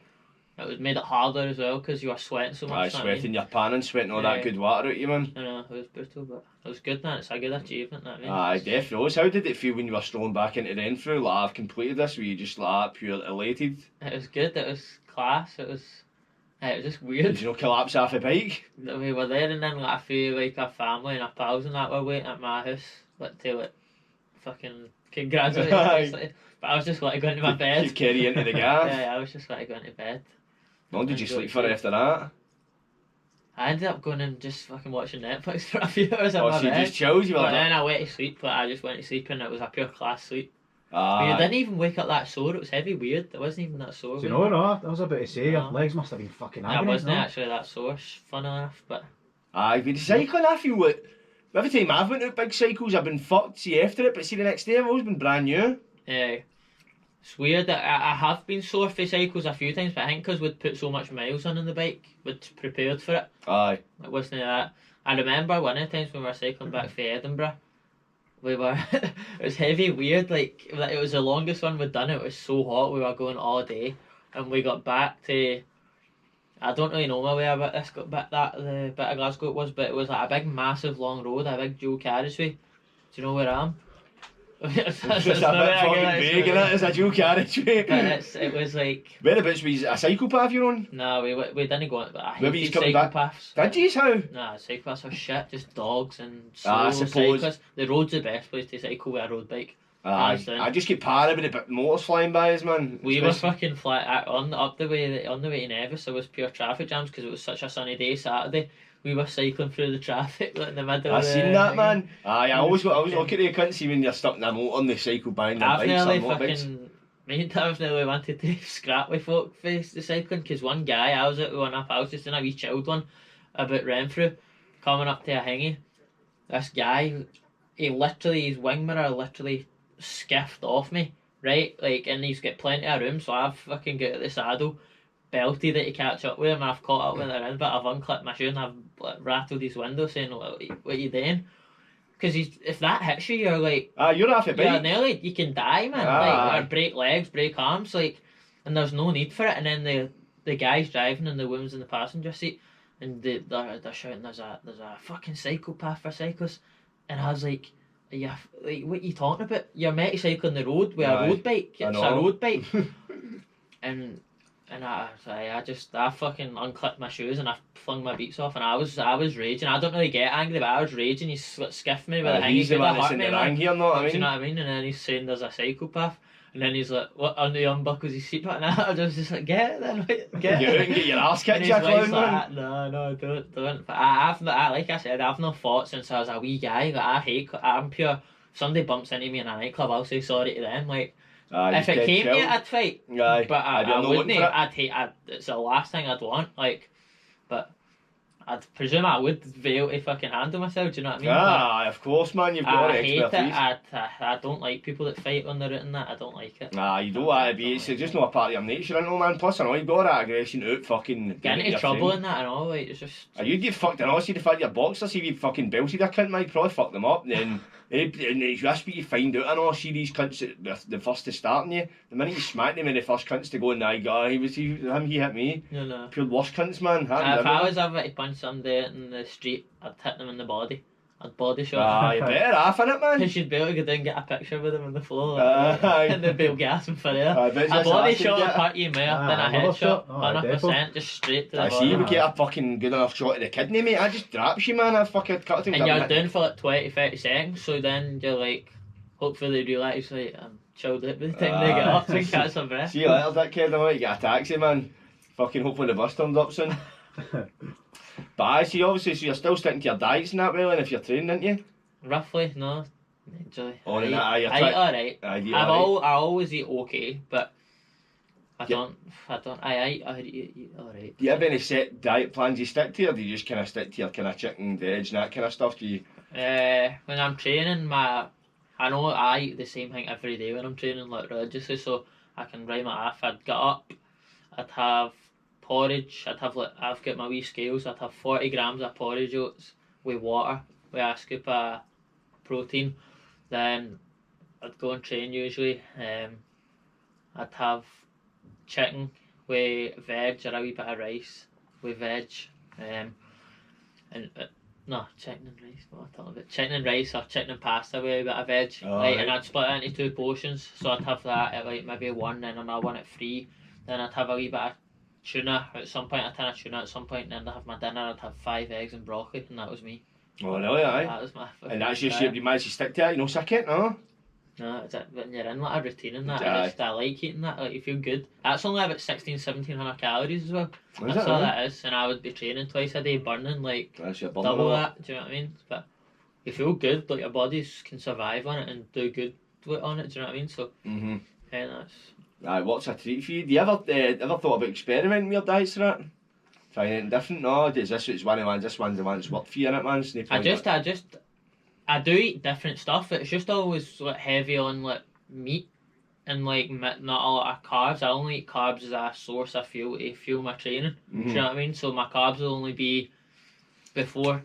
it made it harder as well because you were sweating so much. Sweating your pan and sweating all that good water out you, man. I know, it was brutal, but it was good, man. It's a good achievement, that, I mean. Aye, definitely. How did it feel when you were strolling back into the end through? Like, I've completed this, were you just like pure elated? It was good, it was class, it was just weird. Did you not collapse off a bike? We were there, and then like, I feel like our family and our pals and that were waiting at my house, like, to like, fucking congratulate us. But I was just like going to my bed. You carry into the gaff? Yeah, I was just like going to bed. How long did you sleep for after that? I ended up going and just fucking watching Netflix for a few hours in my so you bed. just chilled? But then I went to sleep, but I just went to sleep and it was a pure class sleep. But you didn't even wake up that sore, it was heavy weird, it wasn't even that sore. Do you know, no, I was about to say, your legs must have been fucking agony. I wasn't actually that sore, funny enough, but... Aye, with the cycling I feel like, every time I've went out big cycles I've been fucked, see after it, but see the next day I've always been brand new. Yeah. It's weird that I have been sore for cycles a few times, but I think because we'd put so much miles on the bike, we'd prepared for it. Aye. It wasn't that. I remember one of the times when we were cycling back from Edinburgh, we were, it was heavy weird, like it was the longest one we'd done, it was so hot, we were going all day, and we got back to, I don't really know my way about this, the bit of Glasgow it was, but it was like a big massive long road, a big dual carriageway. Do you know where I am? It's just a bit fucking vague, innit? It's a dual carriageway. But it was like... Whereabouts was a cyclepath you're on? No, we didn't go on, but I hated cyclepaths. Did you? How? Nah, cyclepaths are shit, just dogs and slow cyclists. The road's the best place to cycle with a road bike. I just get paranoid with the motors flying by us, man. We were fucking flat on the way to Nevis. There was pure traffic jams because it was such a sunny day Saturday. We were cycling through the traffic like in the middle. I seen that, man. Aye, I was looking at you, couldn't see when you're stuck in a motor on the cycle behind the bikes. Me and Tim's nearly wanted to scrap with folk for the cycling because one guy, I was at one up, I was just in a wee chilled one about Renfrew, coming up to a hingy. This guy, his wing mirror literally skiffed off me, right? Like, and he's got plenty of room, so I've fucking got out the saddle, belted it to catch up with him, and I've caught up with him, but I've unclipped my shoe and I've rattled his window saying, what are you doing? Because if that hits you, you're like... you're off your bike. Yeah, nearly, you can die, man. Like, or break legs, break arms, like, and there's no need for it. And then the guy's driving and the woman's in the passenger seat, and they're shouting, there's a fucking psychopath for cyclists. And I was like, what are you talking about? You're meant to cycle on the road with a road bike. It's a road bike. and I fucking unclipped my shoes and I flung my beats off and I was raging. I don't really get angry, but I was raging. He skiffed me with a hang. He's the one that's in the ring here, do you know what I mean? And then he's saying there's a psychopath. And then he's like, what, on the unbuckles his seatbelt, and I was just like, get it then, get You it. can get your ass kicked, And you his wife's clown, man. like, no, don't. But I've not, like I said, I've not fought since I was a wee guy. Like, I hate, I'm pure, if somebody bumps into me in a nightclub, I'll say sorry to them. Like, if it came to it, I'd fight. Aye. But I wouldn't. It's the last thing I'd want. Like, but I'd presume I would be able to fucking handle myself. Do you know what I mean? Ah, of course, man. You've got expertise. I don't like people that fight on the route and that. I don't like it. Nah, you don't want to be. It's just not a part of your nature, you know, man. Plus, I know you've got that aggression out fucking. Get into trouble and that and all. Like, it's just. You'd get fucked. And also, the fact your boxer, see if you fucking belted a cunt, might probably fuck them up. Then, that's what you find out. I know, see these cunts that the first to starting you. The minute you smack them in the first cunts to go, and I guy, he hit me. No. Pure worst cunts, man. If I was ever to punch somebody in the street, I'd hit them in the body. I'd body shot. Ah, you better half in it, man. Because you'd be able to go down and get a picture with them on the floor. And they'd be gasping for air. A body shot would hurt you more than a headshot. 100%, just straight to the body. I see, we get a fucking good enough shot of the kidney, mate. I just drops you, man. I fucking cut him. And you're down for like 20-30 seconds, so then you're like, hopefully they realise, like, I'm chilled out by the time they get up and catch some breath. See you later, that kid. I'm you get a taxi, man. Fucking hopefully the bus turns up soon. But I see, obviously, so you're still sticking to your diets and that, well, and if you're training, aren't you? Roughly, no. Enjoy. I eat alright. I always eat okay, but I eat alright. Do you have any set diet plans you stick to, or do you just kind of stick to your kind of chicken, veg, and that kind of stuff? Do you? When I'm training, I know I eat the same thing every day when I'm training, like religiously, so I can ride my ass. I'd get up, I'd have porridge, I've got my wee scales, I'd have 40 grams of porridge oats with water, with a scoop of protein. Then I'd go and train usually. I'd have chicken with veg or a wee bit of rice with veg. No, chicken and rice, what am I talking about? Chicken and rice or chicken and pasta with a bit of veg. And I'd split it into 2 portions, so I'd have that at like maybe 1, then another one at 3. Then I'd have a wee bit of tuna at some point, a tin of tuna at some point, and then I'd have my dinner. I'd have 5 eggs and broccoli, and that was me. Oh, really, aye? That was my and that's just you managed to stick to it, you know, sick it, no? No, it's when you're in like a routine and that, I like eating that, like you feel good. That's only about 1,700 calories as well. That's all that is, and I would be training twice a day, burning like double that, do you know what I mean? But you feel good, like your body can survive on it and do good on it, do you know what I mean? So, yeah, that's... Aye, what's a treat for you? Do you ever thought about experimenting with your diets for it? Trying anything different? No, is this one of the ones, this one's the one that's worked for you in it, man? I do eat different stuff. It's just always like heavy on like meat and like not a lot of carbs. I only eat carbs as a source of fuel to fuel my training. Do you know what I mean? So my carbs will only be before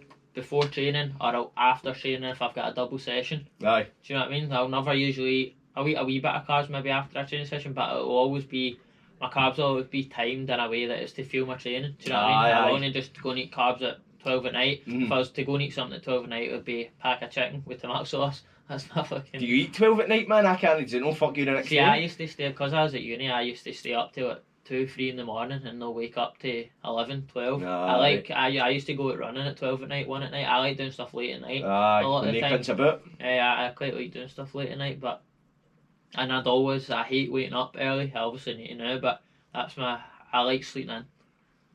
training or after training if I've got a double session. Aye. Do you know what I mean? I'll never usually... I'll eat a wee bit of carbs maybe after a training session, but it'll always be... My carbs will always be timed in a way that it's to fuel my training. Do you know what I mean? I'll only just go and eat carbs at 12 at night. If I was to go and eat something at 12 at night, it would be a pack of chicken with tomato sauce. That's my fucking... Do you eat 12 at night, man? I can't. Is it no fuck you the next day? I used to stay... Because I was at uni, I used to stay up till 2, 3 in the morning and they'll wake up to 11, 12. I used to go out running at 12 at night, 1 at night. I like doing stuff late at night. A lot of the time. I quite like doing stuff late at night, but... And I hate waking up early. I obviously need to now, but that's I like sleeping in.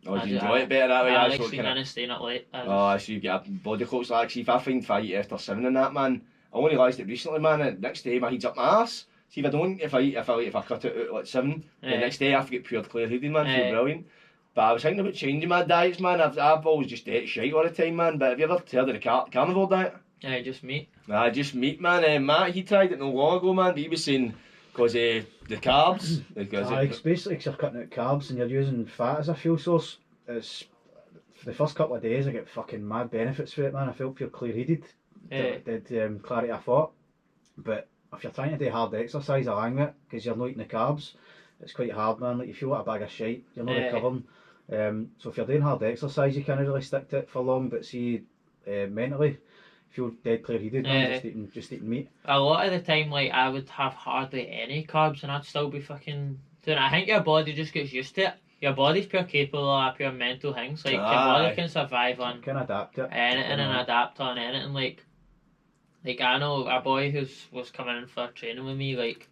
Oh, do you enjoy it better that way? I like sleeping in and staying up late. So you get a body clock's like, see if I find fight after 7 and that, man, I only realised it recently, man, and next day my head's up my arse. See if I cut it out at like 7, the next day I have to get pure clear-headed, man, feel brilliant. But I was thinking about changing my diets, man. I've always just ate shite all the time, man, but have you ever heard of the carnivore diet? Yeah, just meat. Nah, just meat, man. Matt, he tried it no long ago, man, but he was saying, because the carbs... It's basically because you're cutting out carbs and you're using fat as a fuel source. It's... For the first couple of days, I get fucking mad benefits for it, man. I felt pure clear-headed. Did clarity of thought. But if you're trying to do hard exercise along with it, because you're not eating the carbs, it's quite hard, man. Like, you feel like a bag of shite. You're not recovering. So if you're doing hard exercise, you can't really stick to it for long. But see, mentally... feel dead clear-headed, man, just eating meat. A lot of the time, like, I would have hardly any carbs and I'd still be fucking doing it. I think your body just gets used to it. Your body's pure capable of pure mental things. Like, your body can survive on... Can adapt to it. Anything and adapt on anything. Like I know a boy who was coming in for training with me, like,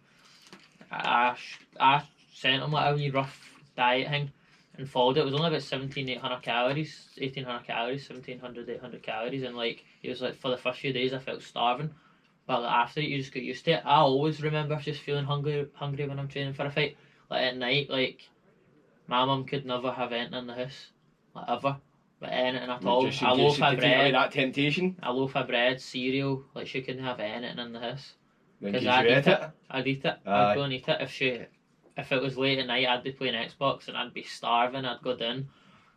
I sent him like a wee rough diet thing and followed it. It was only about 1,800 calories, 1,700, 800 calories, and like he was like, for the first few days I felt starving, but like, after it you just get used to it. I always remember just feeling hungry when I'm training for a fight. Like at night, like my mum could never have anything in the house, like ever. But anything at all. Just a loaf of bread. That temptation. A loaf of bread, cereal. Like she couldn't have anything in the house. Because I'd eat it. I'd eat it. I'd go and eat it. If it was late at night, I'd be playing Xbox and I'd be starving. I'd go down,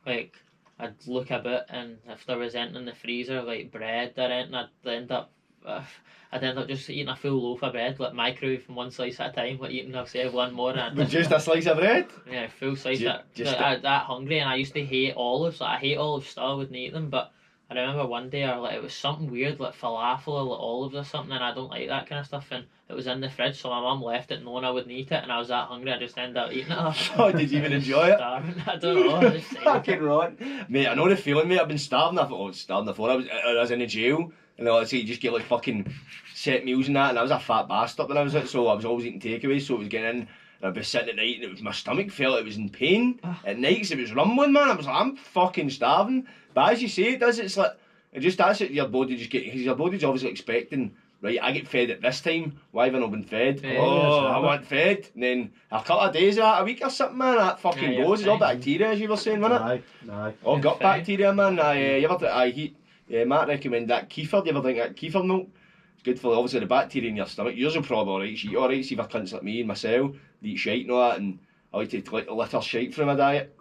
like I'd look a bit, and if there was anything in the freezer, like bread or anything, I'd end up just eating a full loaf of bread, like microwave from one slice at a time, like eating, I'll say, one more. With just a slice of bread? Yeah, full slice. That hungry, and I used to hate olives. Like, I hate olives still, I wouldn't eat them, but I remember one day, like, it was something weird, like falafel or like olives or something, and I don't like that kind of stuff, and it was in the fridge, so my mum left it knowing I wouldn't eat it, and I was that hungry, I just ended up eating it. Oh, did you even enjoy it? Starving. I don't know. I just fucking right. Mate, I know the feeling, mate. I've been starving. I was starving before. I was in the jail, and like I say, you just get like fucking set meals and that, and I was a fat bastard when I was it, so I was always eating takeaways, so it was getting in, and I'd be sitting at night, and it was, my stomach felt it was in pain at night, because it was rumbling, man. I was like, I'm fucking starving. But as you say, it's like, it just, that's it, your body just get, because your body's obviously expecting, right, I get fed at this time, why have I not been fed? Yeah, I want fed. And then a couple of days of that, a week or something, man, that fucking goes. It's all bacteria, as you were saying, wasn't it? Aye. All gut bacteria, man. Matt recommend that kefir. Do you ever drink that kefir milk? It's good for, obviously, the bacteria in your stomach. Yours are probably alright, so you alright, see if cunts like me and myself, they eat shite and all that, and I like to take a litter shite from my diet.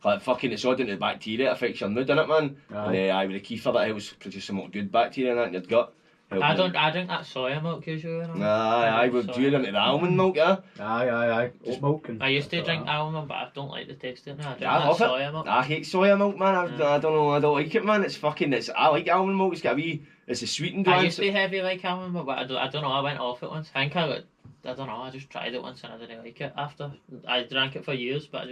Like fucking, it's all down to the bacteria, it affects your mood, innit, man? Aye. And with the kefir, that helps produce some good bacteria in that in your gut. I drink that soya milk usually. Aye, we're due into the almond milk, yeah? Aye. Just milk and... I used to drink almond, but I don't like the taste of it. I love soya milk. I hate soya milk, man. I don't know, I don't like it, man. I like almond milk, it's a sweetened one. I used to be heavy like almond milk, but I don't know, I went off it once. I don't know, I just tried it once and I didn't like it after. I drank it for years, but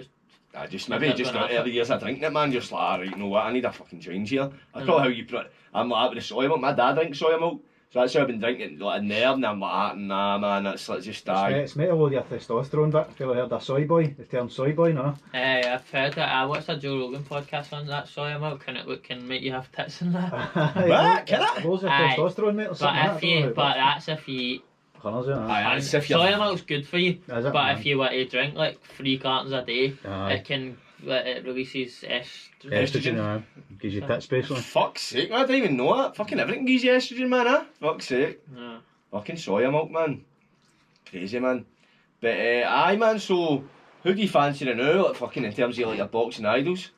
I just maybe just every years I drink it, man. Just like, alright, you know what? I need a fucking change here. That's probably how you put it. I'm like that with the soya milk. My dad drinks soya milk, so that's how I've been drinking like a nerd. And I'm like, nah, man, that's like just die. It's made a load of your testosterone back. Have you ever heard of soy boy? The term soy boy, no? I've heard that. I watched a Joe Rogan podcast on that soya milk, and it can make you have tits and that. What? Can it? Loads of testosterone, mate. Or something but that's if you eat. Soya milk's good for you, but if you want to drink like 3 cartons a day, it releases estrogen. Gives you tits, basically. Fuck's sake, man, I didn't even know that. Fucking everything gives you estrogen, man, Fuck's sake. Yeah. Fucking soya milk, man. Crazy, man. But, aye, man, so, who do you fancy now, like, fucking in terms of, like, your boxing idols?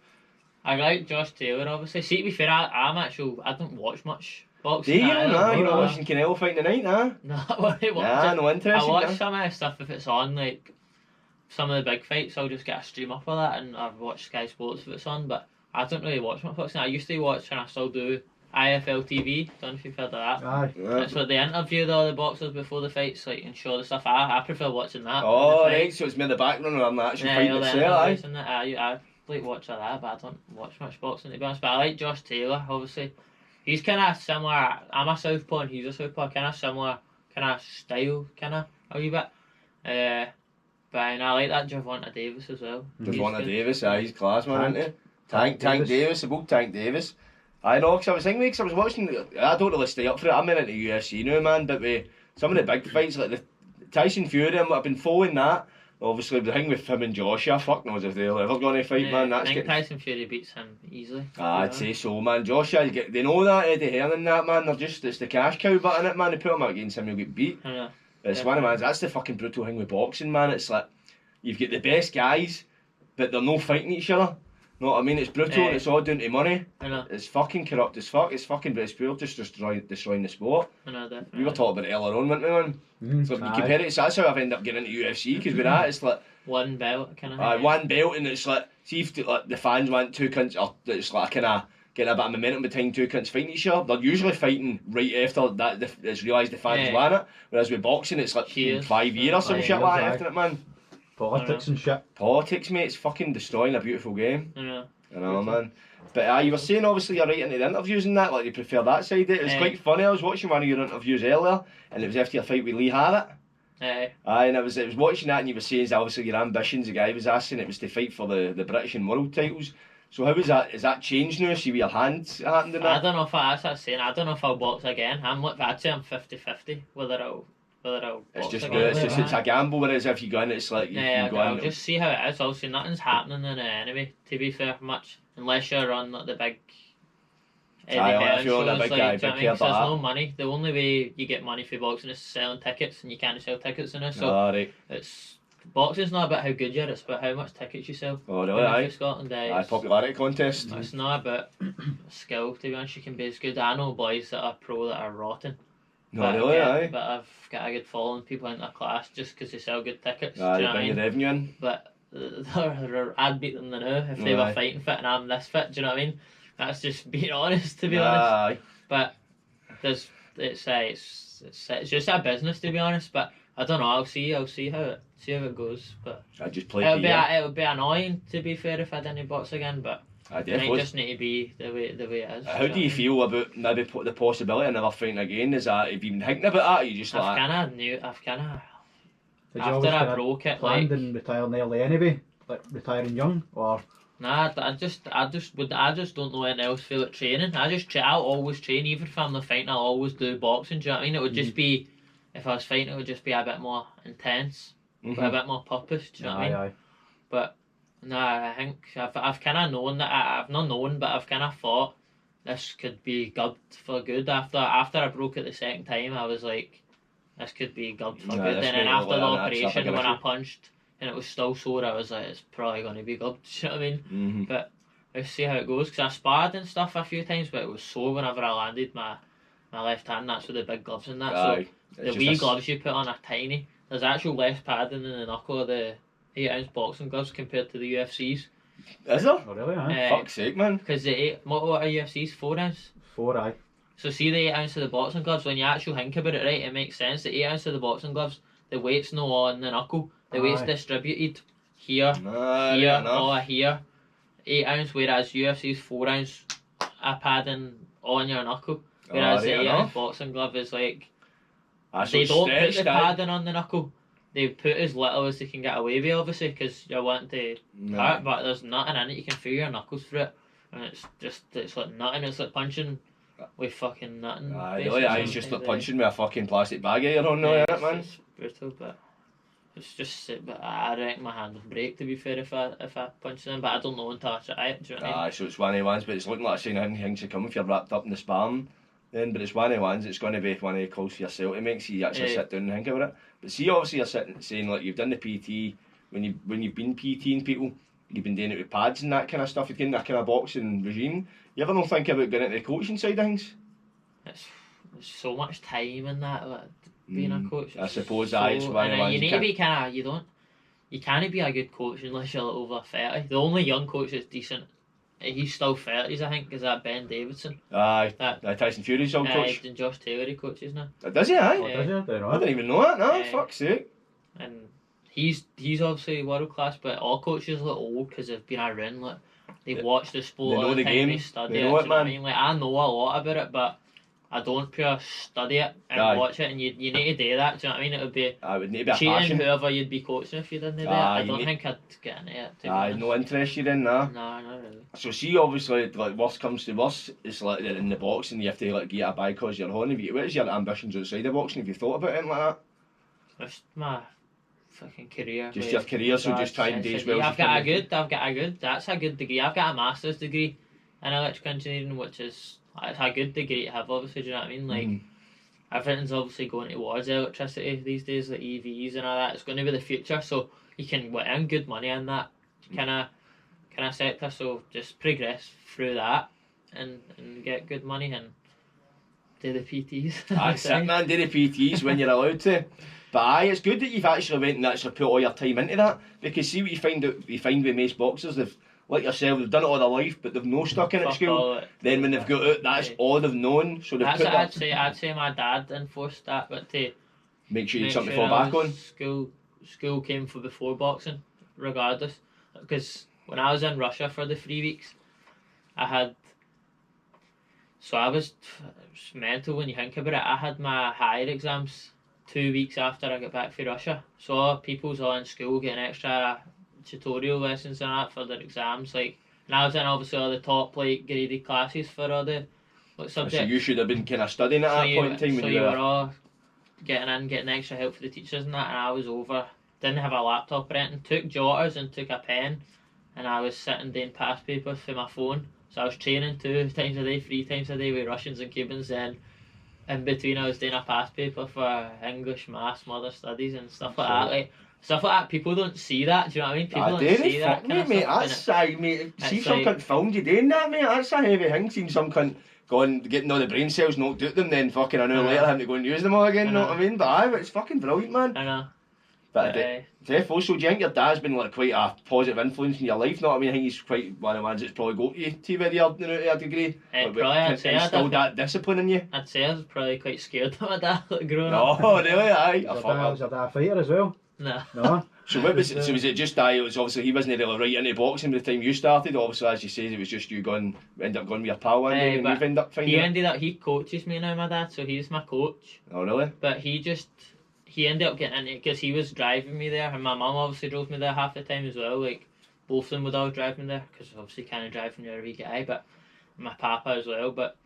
I like Josh Taylor, obviously. See, to be fair, I don't watch much boxing. Do you? You're not watching Canelo fight tonight, nah? No, I won't watch it. No interest. I watch some of the stuff if it's on, like, some of the big fights, I'll just get a stream up of that, and I've watched Sky Sports if it's on, but I don't really watch much boxing. I used to watch, and I still do, IFL TV. Don't know if you've heard of that. Aye. It's where they interview all the boxers before the fights, like, and show the stuff. I prefer watching that. Oh, right, so it's made the background on the actual fight itself, I like watching that, but I don't watch much boxing, to be honest. But I like Josh Taylor, obviously. He's kind of similar. I'm a southpaw and he's a southpaw. Kind of similar, kind of style, kind of a wee bit. But I like that Gervonta Davis as well. Gervonta Davis, he's class, man, isn't he? Tank Davis, the book Tank Davis. I know, because I was thinking, because I was watching, I don't really stay up for it. I'm into UFC now, man, but with some of the big fights, like the Tyson Fury, I've been following that. Obviously, the thing with him and Joshua, fuck knows if they're ever going to fight, man. I think Tyson Fury beats him easily. I'd say so, man. Joshua, they know that, Eddie Hearn and that, man. It's the cash cow button, it, man. They put him out against him, he'll get beat. It's one of man. That's the fucking brutal thing with boxing, man. It's like, you've got the best guys, but they're no fighting each other. Know what I mean? It's brutal and it's all down to money. It's fucking corrupt as fuck. It's pure just destroying the sport. We were talking about it earlier on, weren't we, man? So you compare it, so that's how I've ended up getting into UFC, because with that, it's like... one belt, kind of. One belt, and it's like, see if the fans want 2 cunts, or it's like kind of getting a bit of momentum behind 2 cunts fighting each other. They're usually fighting right after that it's realised the fans want it, whereas with boxing, it's like 5 years or some shit like that after it, man. Politics and shit. Politics, mate, it's fucking destroying a beautiful game. Yeah. You know, man. But you were saying, obviously, you're right into the interviews and that, like you prefer that side of it. It's quite funny. I was watching one of your interviews earlier, and it was after your fight with Lee Harrett. Aye, and it was watching that, and you were saying obviously your ambitions. The guy was asking it was to fight for the British and world titles. So how is that? Is that changed now? See with your hands happened in that? I don't know if that's what I'm saying. I don't know if I'll box again. I'd say I'm 50-50 whether I'll It's box just again. it's a gamble. Whereas if you go in, it's like you can go I'll in. just see how it is. Obviously, nothing's happening in it anyway. To be fair, much unless you're on like, the big. If you're on a big guy, big there's no money. The only way you get money for boxing is selling tickets, and you can't sell tickets in this. So right. it's boxing's not about how good you are; it's about how much tickets you sell. Oh really? Aye. Scotland, Popularity contest. It's not about skill. To be honest, you can be as good. I know boys that are pro that are rotten. No, really, aye. But I've got a good following people in their class just because they sell good tickets. Aye, do you know bring the revenue in. But I'd beat them now if they were fighting fit and I'm this fit. Do you know what I mean? That's just being honest, to be honest. But it's just a business, to be honest. But I don't know. I'll see how it goes. But I just play. It would be annoying, to be fair, if I didn't box again. But it might just need to be the way it is. How do you feel about maybe the possibility of never fighting again? Is that, have you been thinking about that? Or you just I've like? kind of. Did you After always I broke it, planned and retiring early anyway, like retiring young, or? Nah, I just don't know anything else for like training. I'll always train, even if I'm not fighting. I'll always do boxing. Do you know what I mean? It would just be, if I was fighting, it would just be a bit more intense, with a bit more purpose. Do you know what I mean? Aye. But nah, I think I've kind of known that I've not known, but I've kind of thought this could be good for good. After I broke it the second time, I was like, this could be good for good. And then after the operation, when I punched and it was still sore, I was like, it's probably going to be good. Do you know what I mean? Mm-hmm. But let's see how it goes, because I sparred and stuff a few times, but it was sore whenever I landed my left hand. That's with the big gloves and that. Aye. So the wee gloves you put on are tiny. There's actual less padding in the knuckle of the 8-ounce boxing gloves compared to the UFC's. Is there? Oh really? Aye. Fuck's sake, man. Because what are UFC's 4-ounce? 4 aye. So see the 8-ounce of the boxing gloves, when you actually think about it, right, it makes sense. The 8-ounce of the boxing gloves, the weight's no on the knuckle. The weight's distributed here, here, 8-ounce, whereas UFC's 4-ounce are padding on your knuckle. Whereas the 8-ounce boxing glove is like, they don't put the padding on the knuckle. They put as little as they can get away with, obviously, because you're wanting to hurt, but there's nothing in it. You can feel your knuckles through it, and it's like nothing. It's like punching with fucking nothing. It's just like punching with a fucking plastic bag of air on there, man. It's brutal, but it's just. But I reckon my hand would break, to be fair, if I punch them. But I don't know until I try it. Do you know what I mean? So it's one of the ones, but it's looking like saying things to come if you're wrapped up in the sparring. Then, but it's one of the ones. It's going to be one of the calls for yourself to make, so you actually sit down and think about it. But see, obviously, you're sitting saying like you've done the PT when you've been PTing people, you've been doing it with pads and that kind of stuff. You've been in that kind of boxing regime. You ever not think about going into the coaching side of things? There's so much time in that, like, being a coach. I suppose it's one of the ones. You need to be kind of, you can't be a good coach unless you're like over 30. The only young coach that's decent, he's still 30s, I think, is that Ben Nevis. Aye, Tyson Fury's old coach. And Josh Taylor, he coaches now. Does he, aye? Does he? I didn't even know that, no, fuck's sake. And he's obviously world class, but all coaches look old because they've been around, like, they've watched the sport all the time, game. they study they it, know it, man. I mean? Like, I know a lot about it, but I don't pure study it and watch it, and you need to do that. Do you know what I mean? It would be I would need to be a cheating passion. whoever you'd be coaching if you didn't do that. I don't think I'd get into it. No interest you in that. No, not really. So see, obviously, like worst comes to worst, it's like in the boxing you have to like get a bag because you're on. What is your ambitions outside of boxing? Have you thought about anything like that? Just my fucking career. Just your career, so just try and do as well. I've got a good. That's a good degree. I've got a master's degree in electrical engineering, which is. It's a good degree to have, obviously, do you know what I mean? Like, everything's obviously going towards electricity these days, like EVs and all that. It's going to be the future, so you can earn good money in that kind of sector. So just progress through that and get good money and do the PTs. That's it, man. Do the PTs when you're allowed to. But aye, it's good that you've actually went and actually put all your time into that, because see what you find with most boxers, they've like yourself, they've done it all their life, but they've no stuck in it at school. Then when they've got out, that's all they've known. So they've put I'd say my dad enforced that, but to make sure you had something to fall back on. School came for before boxing, regardless. Because when I was in Russia for the 3 weeks, I was mental when you think about it. I had my higher exams 2 weeks after I got back from Russia. So people's all in school getting extra tutorial lessons and that for their exams. Like, and I was in obviously all the top like graded classes for all the subjects. So you should have been kind of studying at that point in time. So you were all getting extra help for the teachers and that, and I was over. Didn't have a laptop or anything. Took jotters and took a pen, and I was sitting doing past papers for my phone. So I was training 2 times a day, 3 times a day with Russians and Cubans. Then in between, I was doing a past paper for English, Maths, Mother Studies, and stuff like that. Like stuff like that. People don't see that. Do you know what I mean? People don't see that kind of mate, stuff. That's mate. See some cunt filmed you doing that, mate. That's a heavy thing. Seeing some cunt going getting all the brain cells knocked out them, then fucking an hour later having to go and use them all again. You know what I mean? But aye, it's fucking brilliant, man. I know. But defo, so do you think your dad's been like quite a positive influence in your life? Not, I mean, I think he's quite one of the ones that's probably got you to where you're to a degree. Probably, I'd say instilled that discipline in you. I'd say I was probably quite scared of my dad growing up. Oh, really? Aye. Was your dad a fighter as well? No. So what was it? So was it just it was obviously he wasn't really right into boxing by the time you started. Obviously, as you said, it was just you ended up going with your pal one day, and you've ended up finding. He coaches me now, my dad. So he's my coach. Oh, really? But he ended up getting into it because he was driving me there, and my mum obviously drove me there half the time as well. Like both of them would always drive me there because obviously can't drive when you're a wee guy, but my papa as well. But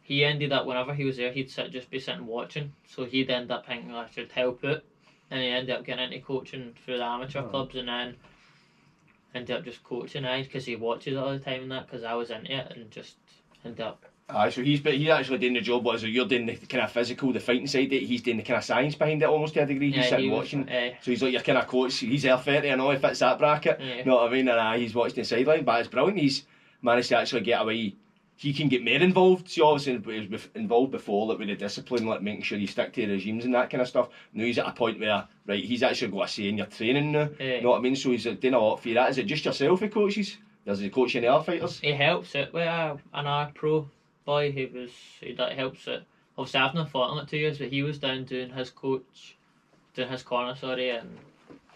he ended up whenever he was there, he'd just be sitting watching. So he'd end up thinking I should help out. And he ended up getting into coaching through the amateur clubs, and then ended up just coaching because he watches it all the time and that, because I was into it, and just ended up. Aye, so he's actually doing the job, so you're doing the kind of physical, the fighting side of it, he's doing the kind of science behind it almost to a degree, he's sitting watching, so he's like your kind of coach, he's R30 and all, he fits that bracket, you know what I mean, and he's watching the sideline, but it's brilliant, he's managed to actually get away. He can get more involved. So obviously he was involved before, like with the discipline, like making sure you stick to regimes and that kind of stuff. Now he's at a point where, right, he's actually got a say in your training now. You know what I mean? So he's doing a lot for you. That is it just yourself he coaches? Does he coach any other fighters? He helps it with another pro boy. He helps it. Obviously I've not fought in like 2 years, but he was down doing his corner, and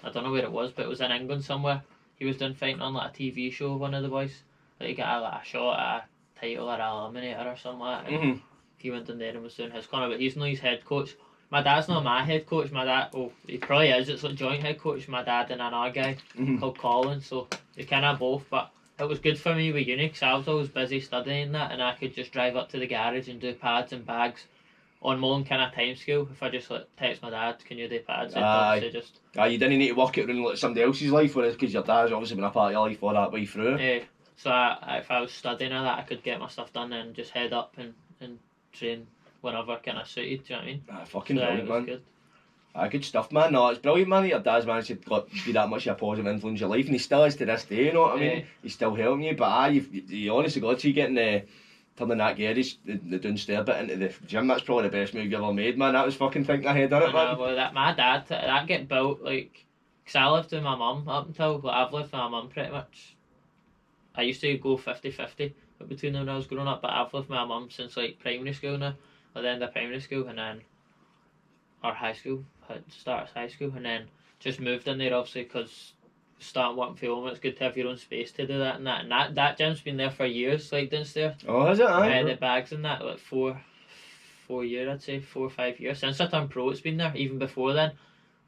I don't know where it was, but it was in England somewhere. He was doing fighting on like a TV show, one of the boys. Like he got a shot at a title or eliminator or something like that. And he went in there and was doing his corner, but he's not his head coach. My dad's not my head coach. My dad, he probably is. It's like joint head coach. My dad and another guy called Callen. So they kind of both. But it was good for me with uni because I was always busy studying that, and I could just drive up to the garage and do pads and bags on my own kind of time scale. If I just like text my dad, can you do pads? You didn't need to work it around like somebody else's life, whereas because your dad's obviously been a part of your life all that way through. Yeah. So if I was studying all that, I could get my stuff done and just head up and train whenever kind of suited. Do you know what I mean? Fucking brilliant, man. Good. Good stuff, man. No, it's brilliant, man. Your dad's managed to be that much of a positive influence in your life, and he still is to this day. You know what I mean? He's still helping you. But you honestly got to getting turning that garage, the downstairs bit into the gym. That's probably the best move you ever made, man. That was fucking thinking ahead on it, man. Well, my dad, that get built like, because I lived with my mum up until I've lived with my mum pretty much. I used to go 50-50 between them when I was growing up, but I've lived with my mum since like primary school now, at the end of primary school, and then, or high school, start of high school, and then just moved in there obviously because starting working from home, it's good to have your own space to do that and that. And that gym's been there for years, like downstairs. Oh, has it? The bags and that, like 4 years, I'd say, 4 or 5 years. Since I turned pro, it's been there, even before then.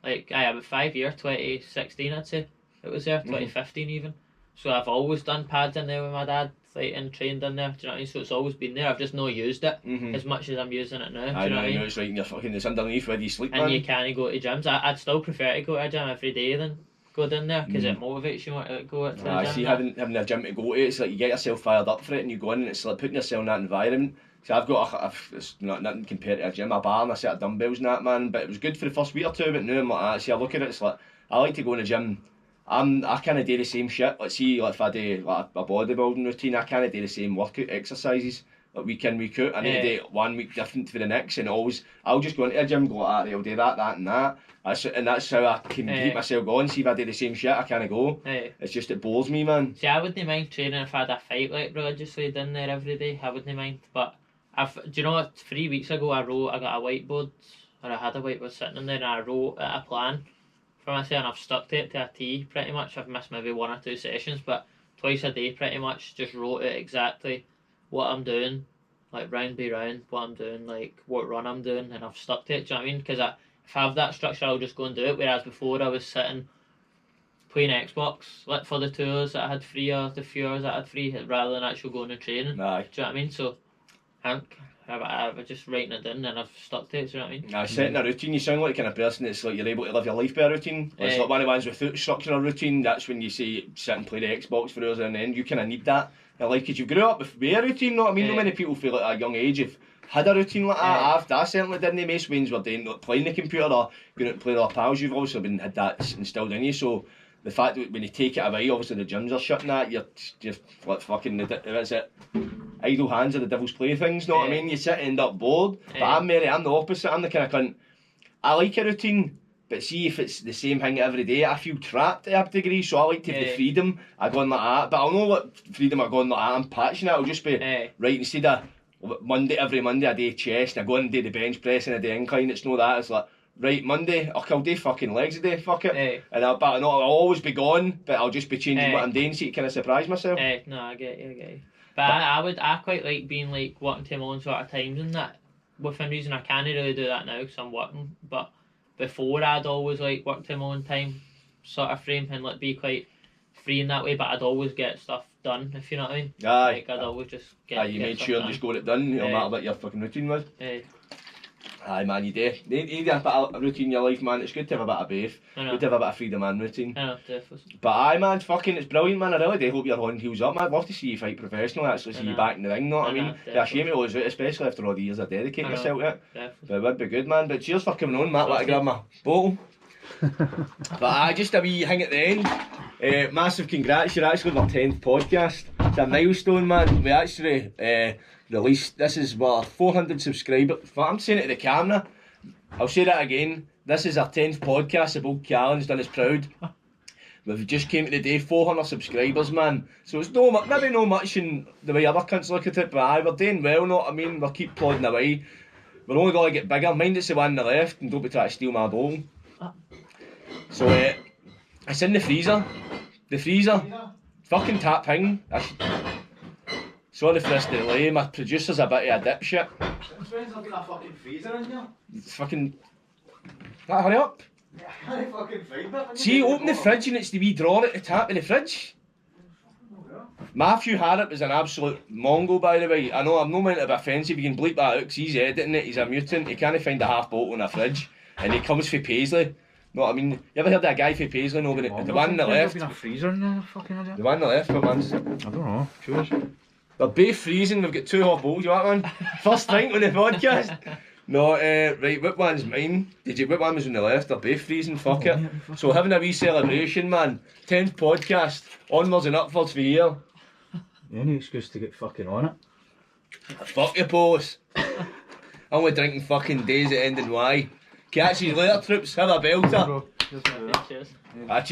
Like, about 5 years, 2016, I'd say, it was there, 2015 even. So I've always done pads in there with my dad, like, and trained in there, do you know what I mean? So it's always been there, I've just not used it as much as I'm using it now, do you know what I mean? It's right in your fucking, it's underneath where you sleep, and man. You can't go to gyms. I'd still prefer to go to a gym every day than go down there, because it motivates you more to go to the gym. I see, having a gym to go to, it's like you get yourself fired up for it and you go in and it's like putting yourself in that environment. So I've got it's not nothing compared to a gym, a bar and a set of dumbbells and that, man, but it was good for the first week or two, but now I'm like, see, I look at it, it's like, I like to go in the gym. I kind of do the same shit. Like, see, like if I do like a bodybuilding routine, I kind of do the same workout exercises, like week in, week out. I need to do it 1 week different for the next, and I'll just go into the gym, go like that, I'll do that, and that. That's how I can keep myself going. See, if I do the same shit, I kind of go. It's just, it bores me, man. See, I wouldn't mind training if I had a fight like religiously down there every day. I wouldn't mind. But do you know what? 3 weeks ago, I got a whiteboard, or I had a whiteboard sitting in there, and I wrote a plan for myself, and I've stuck to it to a T pretty much. I've missed maybe 1 or 2 sessions, but twice a day pretty much, just wrote it exactly what I'm doing, like round by round, what I'm doing, like what run I'm doing, and I've stuck to it, do you know what I mean? Because if I have that structure, I'll just go and do it. Whereas before, I was sitting playing Xbox, like for the 2 hours that I had free or the few hours that I had free, rather than actually going to training. Aye. Do you know what I mean? So I've just writing it down and I've stuck to it. Do you know what I mean? Setting a routine. You sound like the kind of person that's like you're able to live your life by a routine. It's like one of the ones without structure or routine. That's when you say sit and play the Xbox for hours and then you kind of need that. And like, because you grew up with a routine, you know what I mean? Not many people feel like at a young age have had a routine like that. I certainly didn't. Most wins were doing like playing the computer or going out and playing with our pals. You've also had that instilled in you. So the fact that when you take it away, obviously the gyms are shutting that. You're like fucking is it? Idle hands are the devil's playthings. Know what I mean? You sit and end up bored. But I'm the opposite. I'm the kind of cunt. I like a routine. But see, if it's the same thing every day, I feel trapped to a degree, so I like to have the freedom. I go on like that, but I'll know what freedom I go on like that. I'm patching it. It'll just be right instead of every Monday I do chest, and I go and do the bench press and I do incline. It's not that. It's like right Monday, I'll do fucking legs a day. Fuck it. And I'll always be gone, but I'll just be changing what I'm doing so you kind of surprise myself. No, I get you. But I quite like being like working to my own sort of times and that. Within reason, I can't really do that now because I'm working, but. Before I'd always like work to my own time sort of frame and like be quite free in that way, but I'd always get stuff done, if you know what I mean. Aye. Like I'd always just get you get made stuff sure done. just got it done, no matter what your fucking routine was. Aye man, you do. You need a bit of routine in your life, man. It's good to have a bit of both. Good to have a bit of freedom and routine. I know, definitely. But aye man, fucking it's brilliant man, I really do hope you're on heels up man. I'd love to see you fight professionally, actually see you back in the ring, know what I mean? It's a shame it was out, especially after all the years of dedicating yourself to it. Definitely. But it would be good man, but cheers for coming on Matt, let me grab my bottle. But just a wee thing at the end. Massive congrats, you're actually on our 10th podcast. It's a milestone man. We actually released, this is what 400 subscribers. I'm saying it to the camera, I'll say that again. This is our 10th podcast about Callen's done us proud. We've just came to the day 400 subscribers man. So it's maybe no much in the way other cunts look at it, but aye, we're doing well, know what I mean? We'll keep plodding away. We're only going to get bigger. Mind it's the one on the left and don't be trying to steal my bottle. So it's in the freezer. The freezer. Fucking tap thing. Sorry for this delay, my producer's a bit of a dipshit. Since when's there been a fucking freezer in here? It's fucking... Hurry up. Yeah, I can't fucking find it. See, open the fridge and it's the wee drawer at the tap of the fridge. Matthew Harrop is an absolute mongo, by the way. I know, I'm not meant to be offensive, you can bleep that out because he's editing it, he's a mutant, he can't find a half bottle in a fridge. And he comes for Paisley. No, I mean, you ever heard of that guy for Paisley? No, the one on the left. There's been a freezer in there, fucking idiot. The one on the left, what one's it? I don't know, choose. They're both freezing, we've got 2 hot bottles, you want one? First drink on the podcast. No, right, what one's mine? What one was on the left? They're both freezing, fuck it. So having a wee celebration, man. 10th podcast, onwards and upwards for here. Any excuse to get fucking on it. Fuck your post. I'm only drinking fucking days at end and Y. Catch you later, troops, have a belter. Cheers. Cheers.